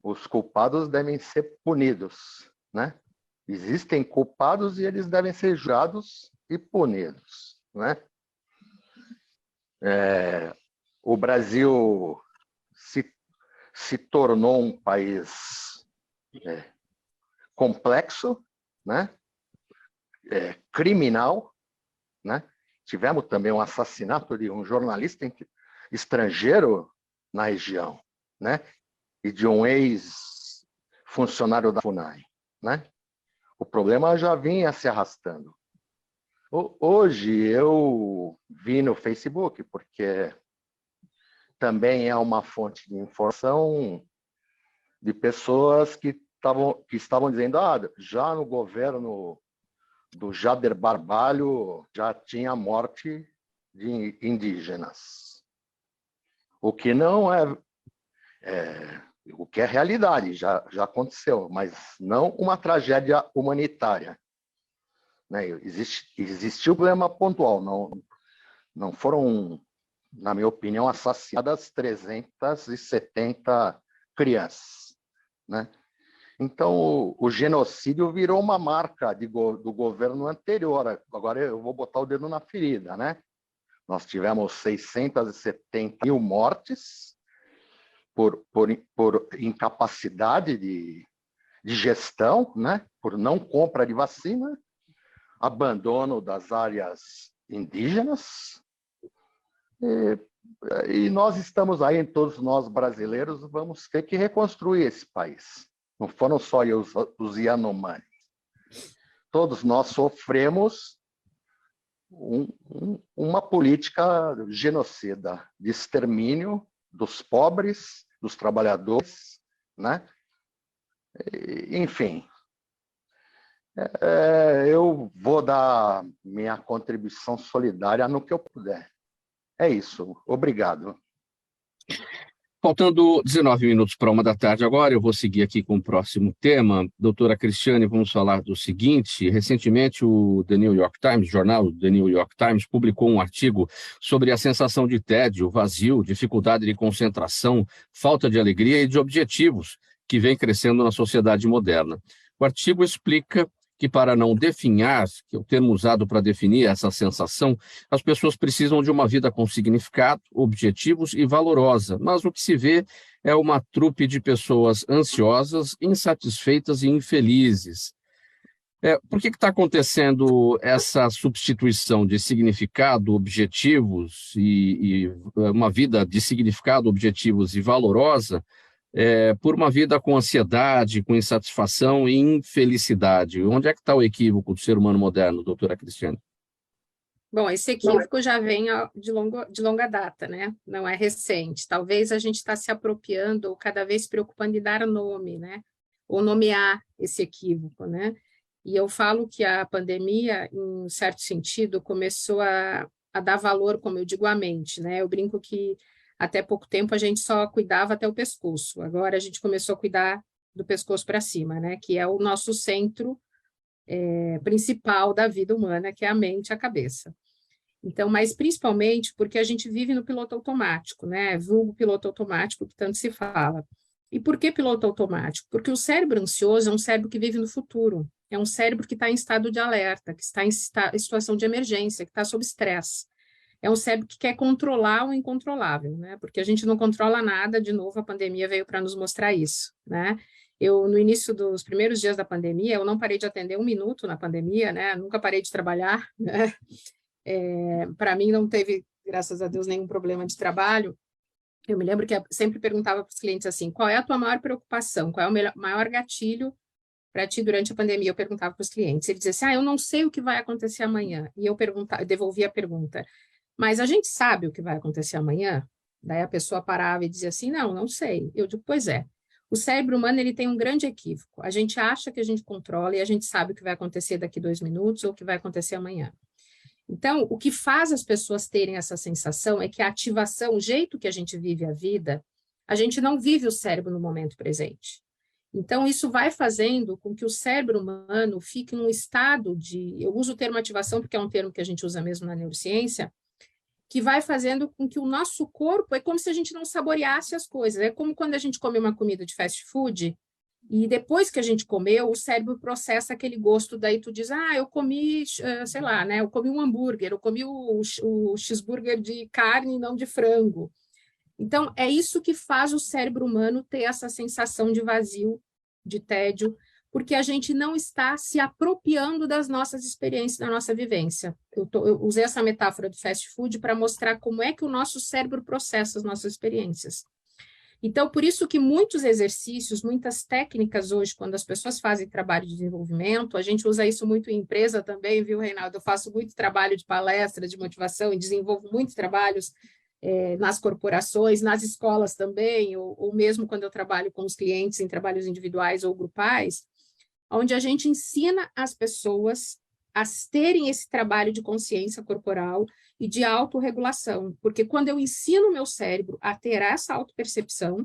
os culpados devem ser punidos, né? Existem culpados e eles devem ser julgados e punidos, né? O Brasil se tornou um país complexo, né? Criminal, né? Tivemos também um assassinato de um jornalista estrangeiro na região, né? E de um ex-funcionário da FUNAI, né? O problema já vinha se arrastando. Hoje eu vi no Facebook, porque também é uma fonte de informação de pessoas que estavam dizendo já no governo do Jader Barbalho já tinha morte de indígenas. O que não o que é realidade, já aconteceu, mas não uma tragédia humanitária. Né? Existiu um problema pontual, não foram, na minha opinião, assassinadas 370 crianças. Né? Então, o genocídio virou uma marca do governo anterior. Agora eu vou botar o dedo na ferida. Né? Nós tivemos 670 mil mortes por incapacidade de gestão, né? Por não compra de vacina, abandono das áreas indígenas. E nós estamos aí, todos nós brasileiros, vamos ter que reconstruir esse país. Não foram só os Yanomami. Todos nós sofremos uma política genocida, de extermínio dos pobres, dos trabalhadores, né? Enfim, eu vou dar minha contribuição solidária no que eu puder. É isso. Obrigado. Faltando 19 minutos para 1h agora, eu vou seguir aqui com o próximo tema. Doutora Cristiane, vamos falar do seguinte. Recentemente, o jornal The New York Times, publicou um artigo sobre a sensação de tédio, vazio, dificuldade de concentração, falta de alegria e de objetivos que vem crescendo na sociedade moderna. O artigo explica que, para não definhar, que é o termo usado para definir essa sensação, as pessoas precisam de uma vida com significado, objetivos e valorosa, mas o que se vê é uma trupe de pessoas ansiosas, insatisfeitas e infelizes. Por que está acontecendo essa substituição de significado, objetivos e uma vida de significado, objetivos e valorosa por uma vida com ansiedade, com insatisfação e infelicidade? Onde é que está o equívoco do ser humano moderno, doutora Cristiane? Bom, esse equívoco já vem de longa data, né? Não é recente. Talvez a gente está se apropriando ou cada vez se preocupando em dar nome, né? Ou nomear esse equívoco, né? E eu falo que a pandemia, em um certo sentido, começou a dar valor, como eu digo, à mente, né? Eu brinco que até pouco tempo a gente só cuidava até o pescoço. Agora a gente começou a cuidar do pescoço para cima, né? Que é o nosso centro principal da vida humana, que é a mente e a cabeça. Então, mas principalmente porque a gente vive no piloto automático, né? Vulgo piloto automático, que tanto se fala. E por que piloto automático? Porque o cérebro ansioso é um cérebro que vive no futuro. É um cérebro que está em estado de alerta, que está em situação de emergência, que está sob estresse. É um cérebro que quer controlar o incontrolável, né? Porque a gente não controla nada. De novo, a pandemia veio para nos mostrar isso, né? No início dos primeiros dias da pandemia, eu não parei de atender 1 minuto na pandemia, né? Nunca parei de trabalhar, né? Para mim não teve, graças a Deus, nenhum problema de trabalho. Eu me lembro que eu sempre perguntava para os clientes assim, qual é a tua maior preocupação? Qual é o maior gatilho para ti durante a pandemia? Eu perguntava para os clientes. Ele dizia assim, eu não sei o que vai acontecer amanhã. E eu devolvia a pergunta, mas a gente sabe o que vai acontecer amanhã? Daí a pessoa parava e dizia assim, não sei. Eu digo, pois é. O cérebro humano ele tem um grande equívoco. A gente acha que a gente controla e a gente sabe o que vai acontecer daqui 2 minutos ou o que vai acontecer amanhã. Então, o que faz as pessoas terem essa sensação é que a ativação, o jeito que a gente vive a vida, a gente não vive o cérebro no momento presente. Então, isso vai fazendo com que o cérebro humano fique num estado de... Eu uso o termo ativação porque é um termo que a gente usa mesmo na neurociência, que vai fazendo com que o nosso corpo... É como se a gente não saboreasse as coisas. É como quando a gente come uma comida de fast food e depois que a gente comeu, o cérebro processa aquele gosto. Daí tu diz, eu comi, sei lá, né? Eu comi um hambúrguer, eu comi o cheeseburger de carne e não de frango. Então, é isso que faz o cérebro humano ter essa sensação de vazio, de tédio, porque a gente não está se apropriando das nossas experiências, da nossa vivência. Eu usei essa metáfora do fast food para mostrar como é que o nosso cérebro processa as nossas experiências. Então, por isso que muitos exercícios, muitas técnicas hoje, quando as pessoas fazem trabalho de desenvolvimento, a gente usa isso muito em empresa também, viu, Reinaldo? Eu faço muito trabalho de palestra, de motivação e desenvolvo muitos trabalhos nas corporações, nas escolas também, ou mesmo quando eu trabalho com os clientes em trabalhos individuais ou grupais, onde a gente ensina as pessoas a terem esse trabalho de consciência corporal e de autorregulação, porque quando eu ensino o meu cérebro a ter essa autopercepção,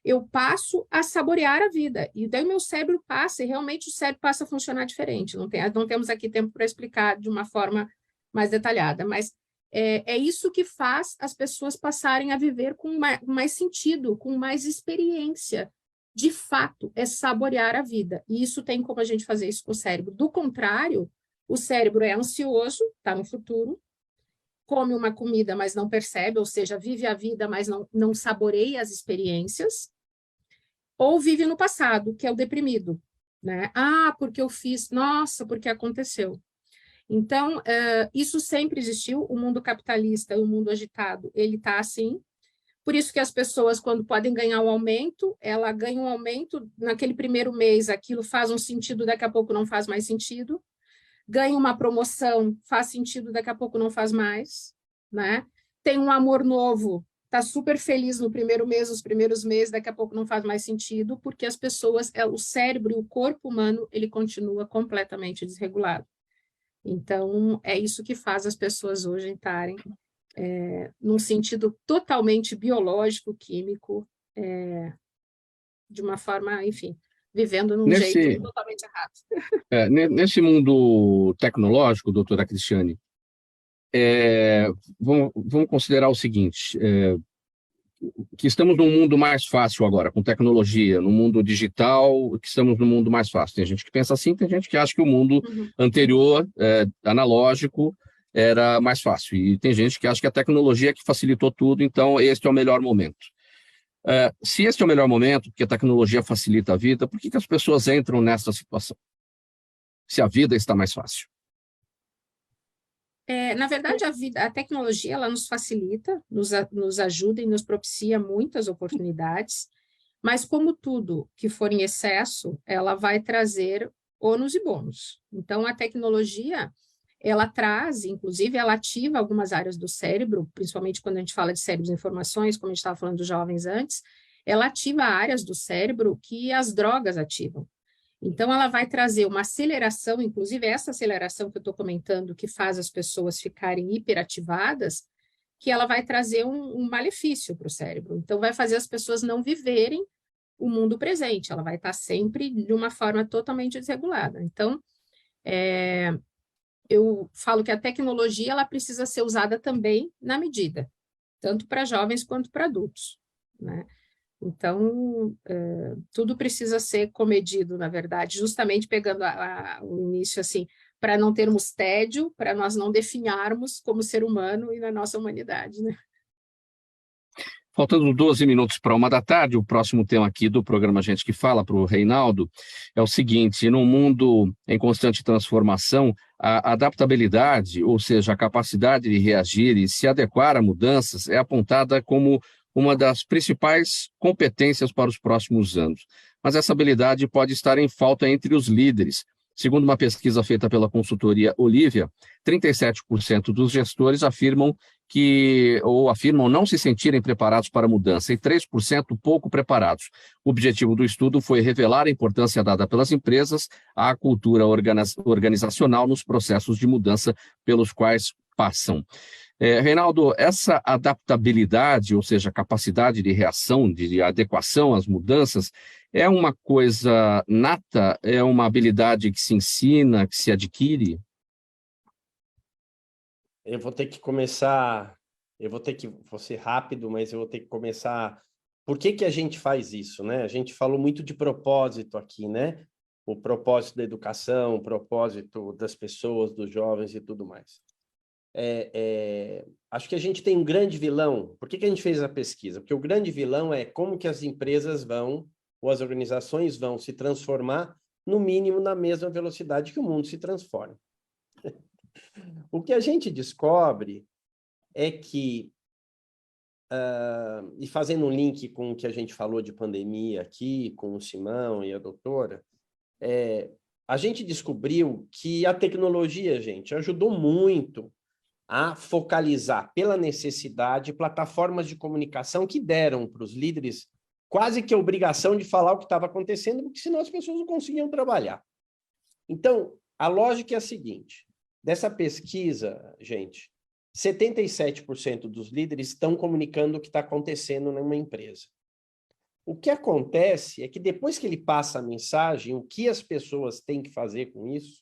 eu passo a saborear a vida, e daí o meu cérebro passa, e realmente o cérebro passa a funcionar diferente. Não temos aqui tempo para explicar de uma forma mais detalhada, mas é isso que faz as pessoas passarem a viver com mais sentido, com mais experiência. De fato, é saborear a vida. E isso tem como a gente fazer isso com o cérebro. Do contrário, o cérebro é ansioso, está no futuro, come uma comida, mas não percebe, ou seja, vive a vida, mas não saboreia as experiências, ou vive no passado, que é o deprimido, né? Porque eu fiz, nossa, porque aconteceu. Então, isso sempre existiu, o mundo capitalista, o mundo agitado, ele está assim. Por isso que as pessoas, quando podem ganhar um aumento, ela ganha um aumento, naquele primeiro mês aquilo faz um sentido, daqui a pouco não faz mais sentido. Ganha uma promoção, faz sentido, daqui a pouco não faz mais, né? Tem um amor novo, está super feliz no primeiro mês, os primeiros meses, daqui a pouco não faz mais sentido, porque as pessoas, o cérebro e o corpo humano, ele continua completamente desregulado. Então, é isso que faz as pessoas hoje estarem num sentido totalmente biológico, químico, de uma forma, enfim, vivendo num jeito totalmente errado. Nesse mundo tecnológico, doutora Cristiane, vamos considerar o seguinte, que estamos num mundo mais fácil agora, com tecnologia, no mundo digital, que estamos num mundo mais fácil. Tem gente que pensa assim, tem gente que acha que o mundo anterior, analógico, era mais fácil. E tem gente que acha que a tecnologia que facilitou tudo, então este é o melhor momento. Se este é o melhor momento, porque a tecnologia facilita a vida, por que as pessoas entram nessa situação? Se a vida está mais fácil. Na verdade, a tecnologia ela nos facilita, nos ajuda e nos propicia muitas oportunidades, mas como tudo que for em excesso, ela vai trazer ônus e bônus. Então, a tecnologia, ela traz, inclusive, ela ativa algumas áreas do cérebro, principalmente quando a gente fala de cérebros e informações, como a gente estava falando dos jovens antes, ela ativa áreas do cérebro que as drogas ativam. Então, ela vai trazer uma aceleração, inclusive essa aceleração que eu estou comentando, que faz as pessoas ficarem hiperativadas, que ela vai trazer um malefício para o cérebro. Então, vai fazer as pessoas não viverem o mundo presente, ela vai estar sempre de uma forma totalmente desregulada. Então, eu falo que a tecnologia ela precisa ser usada também na medida, tanto para jovens quanto para adultos, né? Então, tudo precisa ser comedido, na verdade, justamente pegando o início, assim, para não termos tédio, para nós não definharmos como ser humano e na nossa humanidade, né? Faltando 12 minutos para 13h, o próximo tema aqui do programa Gente que Fala, para o Reinaldo, é o seguinte: num mundo em constante transformação, a adaptabilidade, ou seja, a capacidade de reagir e se adequar a mudanças, é apontada como uma das principais competências para os próximos anos. Mas essa habilidade pode estar em falta entre os líderes. Segundo uma pesquisa feita pela consultoria Olivia, 37% dos gestores afirmam não se sentirem preparados para a mudança e 3% pouco preparados. O objetivo do estudo foi revelar a importância dada pelas empresas à cultura organizacional nos processos de mudança pelos quais passam. Reinaldo, essa adaptabilidade, ou seja, a capacidade de reação, de adequação às mudanças, É uma coisa nata? É uma habilidade que se ensina, que se adquire? Eu vou ter que vou ser rápido, mas eu vou ter que começar. Por que que a gente faz isso, né? A gente falou muito de propósito aqui, né? O propósito da educação, o propósito das pessoas, dos jovens e tudo mais. Acho que a gente tem um grande vilão. Por que que a gente fez a pesquisa? Porque o grande vilão é como que as empresas vão, ou as organizações vão se transformar, no mínimo, na mesma velocidade que o mundo se transforma. O que a gente descobre é que, e fazendo um link com o que a gente falou de pandemia aqui, com o Simão e a doutora, a gente descobriu que a tecnologia, gente, ajudou muito a focalizar pela necessidade plataformas de comunicação que deram para os líderes quase que a obrigação de falar o que estava acontecendo, porque senão as pessoas não conseguiam trabalhar. Então, a lógica é a seguinte, dessa pesquisa, gente, 77% dos líderes estão comunicando o que está acontecendo numa empresa. O que acontece é que depois que ele passa a mensagem, o que as pessoas têm que fazer com isso,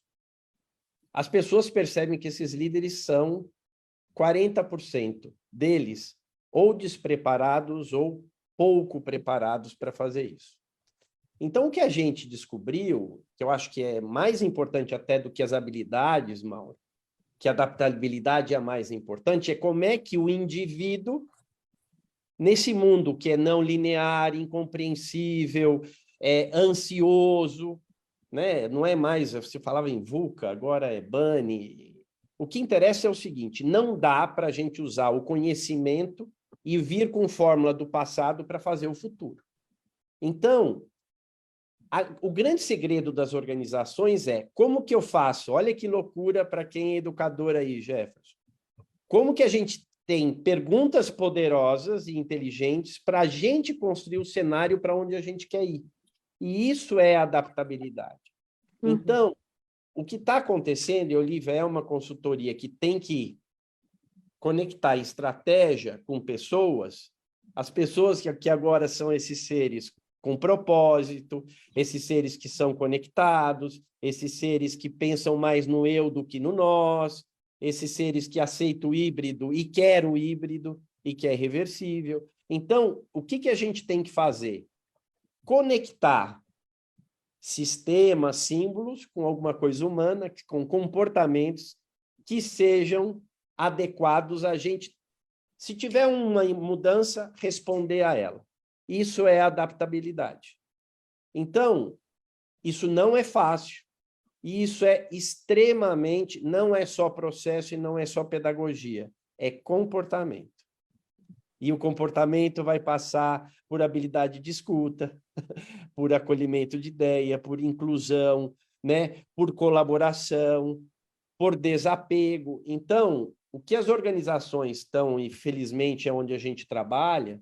as pessoas percebem que esses líderes são 40% deles ou despreparados ou pouco preparados para fazer isso. Então, o que a gente descobriu, que eu acho que é mais importante até do que as habilidades, Mauro, que a adaptabilidade é a mais importante, é como é que o indivíduo, nesse mundo que é não linear, incompreensível, ansioso, né? Não é mais, você falava em VUCA, agora é BANI. O que interessa é o seguinte, não dá para a gente usar o conhecimento e vir com fórmula do passado para fazer o futuro. Então, o grande segredo das organizações é como que eu faço? Olha que loucura para quem é educador aí, Jefferson. Como que a gente tem perguntas poderosas e inteligentes para a gente construir o cenário para onde a gente quer ir? E isso é adaptabilidade. Então, o que está acontecendo, e a Olivia é uma consultoria que tem que conectar estratégia com pessoas, as pessoas que agora são esses seres com propósito, esses seres que são conectados, esses seres que pensam mais no eu do que no nós, esses seres que aceitam o híbrido e querem o híbrido e que é reversível. Então, o que a gente tem que fazer? Conectar sistemas, símbolos com alguma coisa humana, com comportamentos que sejam adequados a gente, se tiver uma mudança, responder a ela. Isso é adaptabilidade. Então, isso não é fácil, e isso é extremamente, não é só processo e não é só pedagogia, é comportamento. E o comportamento vai passar por habilidade de escuta, por acolhimento de ideia, por inclusão, né? Por colaboração, por desapego. Então, o que as organizações estão, e felizmente é onde a gente trabalha,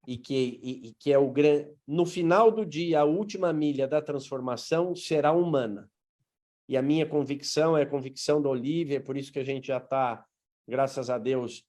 e que é o grande... No final do dia, a última milha da transformação será humana. E a minha convicção é a convicção da Olivia, é por isso que a gente já está, graças a Deus,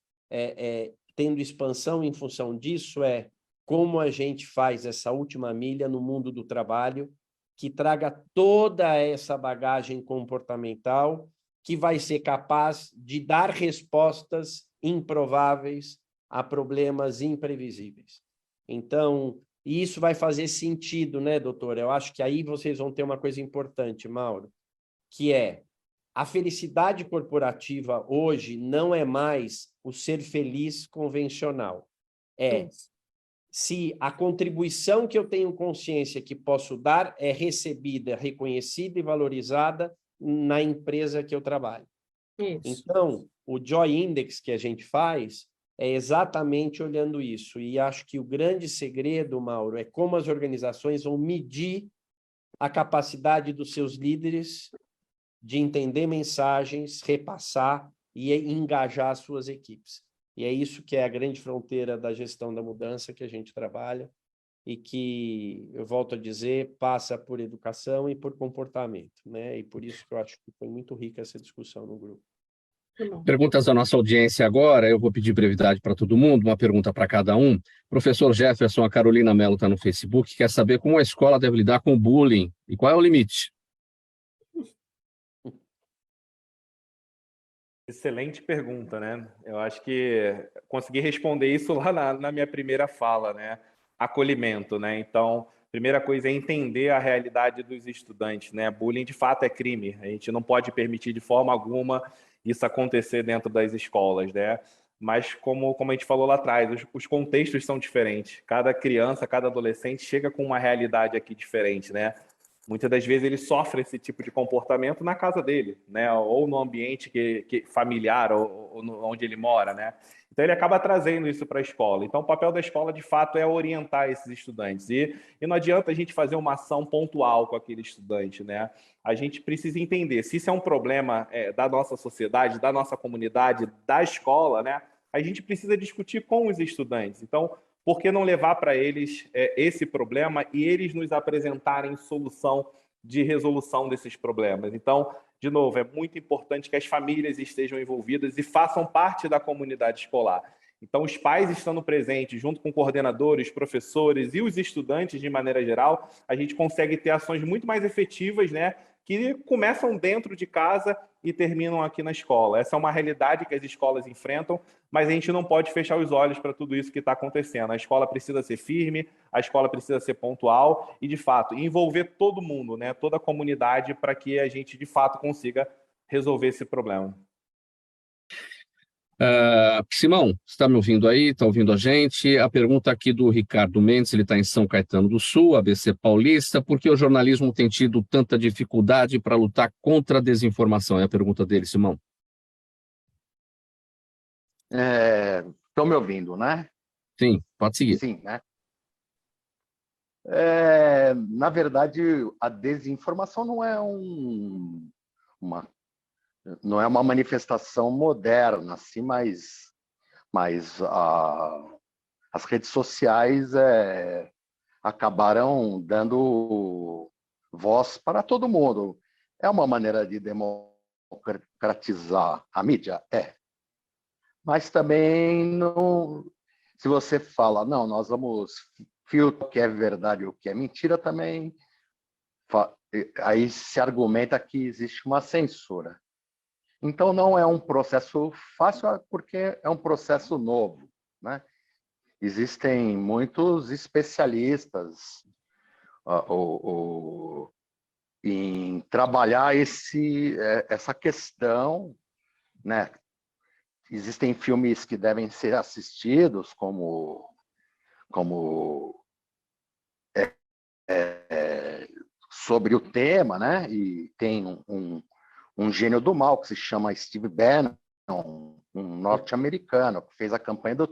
tendo expansão em função disso, é como a gente faz essa última milha no mundo do trabalho, que traga toda essa bagagem comportamental, que vai ser capaz de dar respostas improváveis a problemas imprevisíveis. Então, isso vai fazer sentido, né, doutora? Eu acho que aí vocês vão ter uma coisa importante, Mauro, que é a felicidade corporativa hoje não é mais o ser feliz convencional. Se a contribuição que eu tenho consciência que posso dar é recebida, reconhecida e valorizada na empresa que eu trabalho. Isso. Então, o Joy Index que a gente faz é exatamente olhando isso. E acho que o grande segredo, Mauro, é como as organizações vão medir a capacidade dos seus líderes de entender mensagens, repassar e engajar suas equipes. E é isso que é a grande fronteira da gestão da mudança que a gente trabalha e que, eu volto a dizer, passa por educação e por comportamento, né? E por isso que eu acho que foi muito rica essa discussão no grupo. Tá bom. Perguntas da nossa audiência agora, eu vou pedir brevidade para todo mundo, uma pergunta para cada um. Professor Jefferson, a Carolina Mello está no Facebook, quer saber como a escola deve lidar com o bullying e qual é o limite. Excelente pergunta, né? Eu acho que consegui responder isso lá na minha primeira fala, né? Acolhimento, né? Então, primeira coisa é entender a realidade dos estudantes, né? Bullying, de fato, é crime. A gente não pode permitir de forma alguma isso acontecer dentro das escolas, né? Mas, como a gente falou lá atrás, os contextos são diferentes. Cada criança, cada adolescente chega com uma realidade aqui diferente, né? Muitas das vezes ele sofre esse tipo de comportamento na casa dele, né? Ou no ambiente familiar, ou onde ele mora, né? Então ele acaba trazendo isso para a escola. Então o papel da escola, de fato, é orientar esses estudantes. E não adianta a gente fazer uma ação pontual com aquele estudante, né? A gente precisa entender se isso é um problema da nossa sociedade, da nossa comunidade, da escola, né? A gente precisa discutir com os estudantes. Então, por que não levar para eles esse problema e eles nos apresentarem solução de resolução desses problemas? Então, de novo, é muito importante que as famílias estejam envolvidas e façam parte da comunidade escolar. Então, os pais estando presentes, junto com coordenadores, professores e os estudantes de maneira geral, a gente consegue ter ações muito mais efetivas, né, que começam dentro de casa e terminam aqui na escola. Essa é uma realidade que as escolas enfrentam, mas a gente não pode fechar os olhos para tudo isso que está acontecendo. A escola precisa ser firme, a escola precisa ser pontual e, de fato, envolver todo mundo, né, toda a comunidade, para que a gente, de fato, consiga resolver esse problema. Simão, você está me ouvindo aí? Está ouvindo a gente? A pergunta aqui do Ricardo Mendes, ele está em São Caetano do Sul, ABC Paulista. Por que o jornalismo tem tido tanta dificuldade para lutar contra a desinformação? É a pergunta dele, Simão. Estão me ouvindo, né? Sim, pode seguir. Sim, né? Na verdade, a desinformação não é uma manifestação moderna, assim, mas as redes sociais acabaram dando voz para todo mundo. É uma maneira de democratizar a mídia? Mas também não. Se você fala, não, nós vamos filtrar o que é verdade e o que é mentira, também aí se argumenta que existe uma censura. Então não é um processo fácil, porque é um processo novo, né? Existem muitos especialistas em trabalhar essa questão, né? Existem filmes que devem ser assistidos, como sobre o tema, né? E tem um gênio do mal que se chama Steve Bannon, um norte-americano que fez a campanha do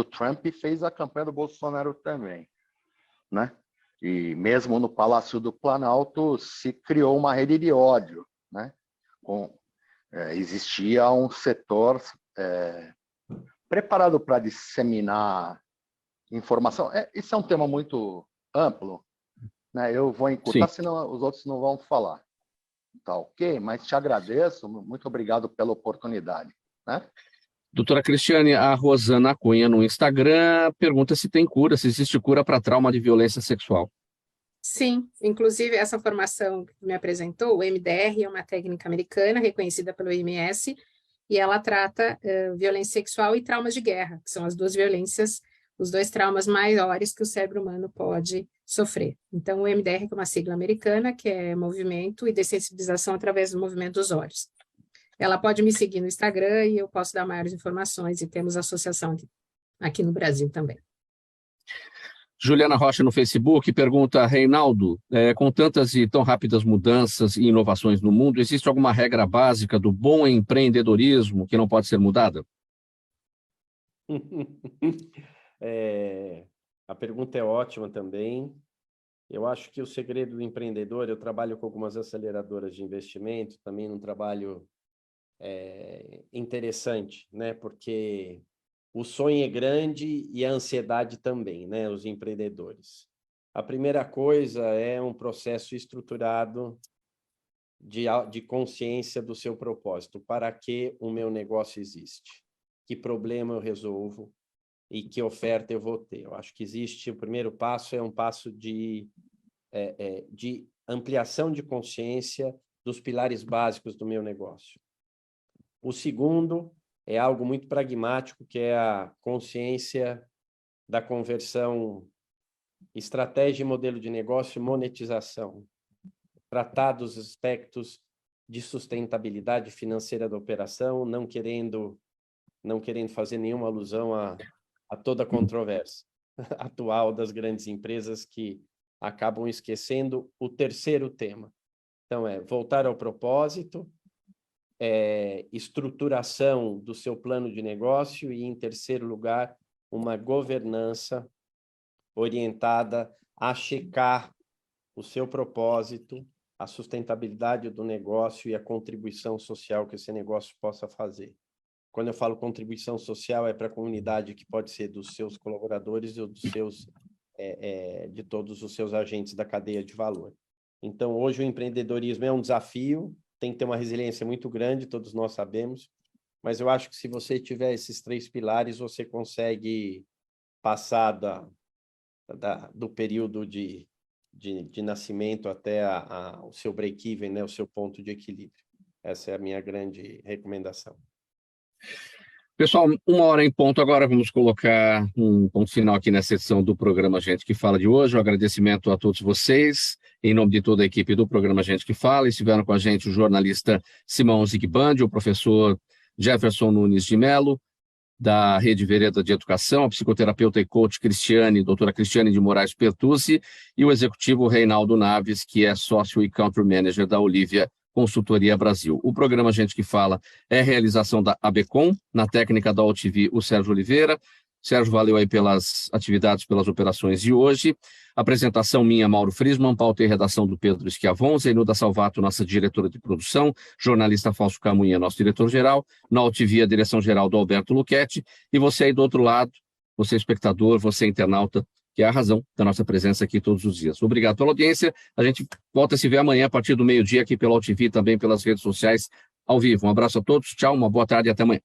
Trump e fez a campanha do Bolsonaro também, né? E mesmo no Palácio do Planalto se criou uma rede de ódio, né? Existia um setor preparado para disseminar informação. Isso é um tema muito amplo, né? Eu vou encurtar, senão os outros não vão falar. Tá ok? Mas te agradeço, muito obrigado pela oportunidade, né? Doutora Cristiane, a Rosana Cunha no Instagram pergunta se tem cura, se existe cura para trauma de violência sexual. Sim, inclusive essa formação que me apresentou, o MDR, é uma técnica americana reconhecida pelo OMS, e ela trata violência sexual e traumas de guerra, que são as duas violências, os dois traumas maiores que o cérebro humano pode sofrer. Então, o MDR é uma sigla americana, que é movimento e dessensibilização através do movimento dos olhos. Ela pode me seguir no Instagram e eu posso dar maiores informações, e temos associação aqui no Brasil também. Juliana Rocha no Facebook pergunta, Reinaldo, com tantas e tão rápidas mudanças e inovações no mundo, existe alguma regra básica do bom empreendedorismo que não pode ser mudada? A pergunta é ótima também. Eu acho que o segredo do empreendedor, eu trabalho com algumas aceleradoras de investimento, também num trabalho interessante, né? Porque o sonho é grande e a ansiedade também, né? Os empreendedores. A primeira coisa é um processo estruturado de consciência do seu propósito. Para que o meu negócio existe? Que problema eu resolvo? E que oferta eu vou ter? Eu acho que existe, o primeiro passo é um passo de ampliação de consciência dos pilares básicos do meu negócio. O segundo é algo muito pragmático, que é a consciência da conversão estratégia e modelo de negócio e monetização. Tratar dos aspectos de sustentabilidade financeira da operação, não querendo fazer nenhuma alusão a toda a controvérsia atual das grandes empresas que acabam esquecendo o terceiro tema. Então, voltar ao propósito, estruturação do seu plano de negócio e, em terceiro lugar, uma governança orientada a checar o seu propósito, a sustentabilidade do negócio e a contribuição social que esse negócio possa fazer. Quando eu falo contribuição social, é para a comunidade, que pode ser dos seus colaboradores ou dos seus, de todos os seus agentes da cadeia de valor. Então, hoje o empreendedorismo é um desafio, tem que ter uma resiliência muito grande, todos nós sabemos, mas eu acho que se você tiver esses 3 pilares, você consegue passar do período de nascimento até o seu break-even, né, o seu ponto de equilíbrio. Essa é a minha grande recomendação. Pessoal, 1h em ponto agora, vamos colocar um ponto final aqui nessa edição do programa Gente que Fala de hoje. Um agradecimento a todos vocês, em nome de toda a equipe do programa Gente que Fala. Estiveram com a gente o jornalista Simão Zigbandi, o professor Jefferson Nunes de Mello, da Rede Vereda de Educação, a psicoterapeuta e coach doutora Cristiane de Moraes Pertucci, e o executivo Reinaldo Naves, que é sócio e country manager da Olivia Consultoria Brasil. O programa Gente que Fala é realização da ABCom, na técnica da OTV, o Sérgio Oliveira. Sérgio, valeu aí pelas atividades, pelas operações de hoje. Apresentação minha, Mauro Friesman, pauta e redação do Pedro Schiavon, Zainuda Salvato, nossa diretora de produção, jornalista Fausto Camunha, nosso diretor-geral, na OTV, a direção-geral do Alberto Luchetti, e você aí do outro lado, você espectador, você internauta, que é a razão da nossa presença aqui todos os dias. Obrigado pela audiência, a gente volta a se ver amanhã a partir do meio-dia aqui pela OTV, também pelas redes sociais, ao vivo. Um abraço a todos, tchau, uma boa tarde e até amanhã.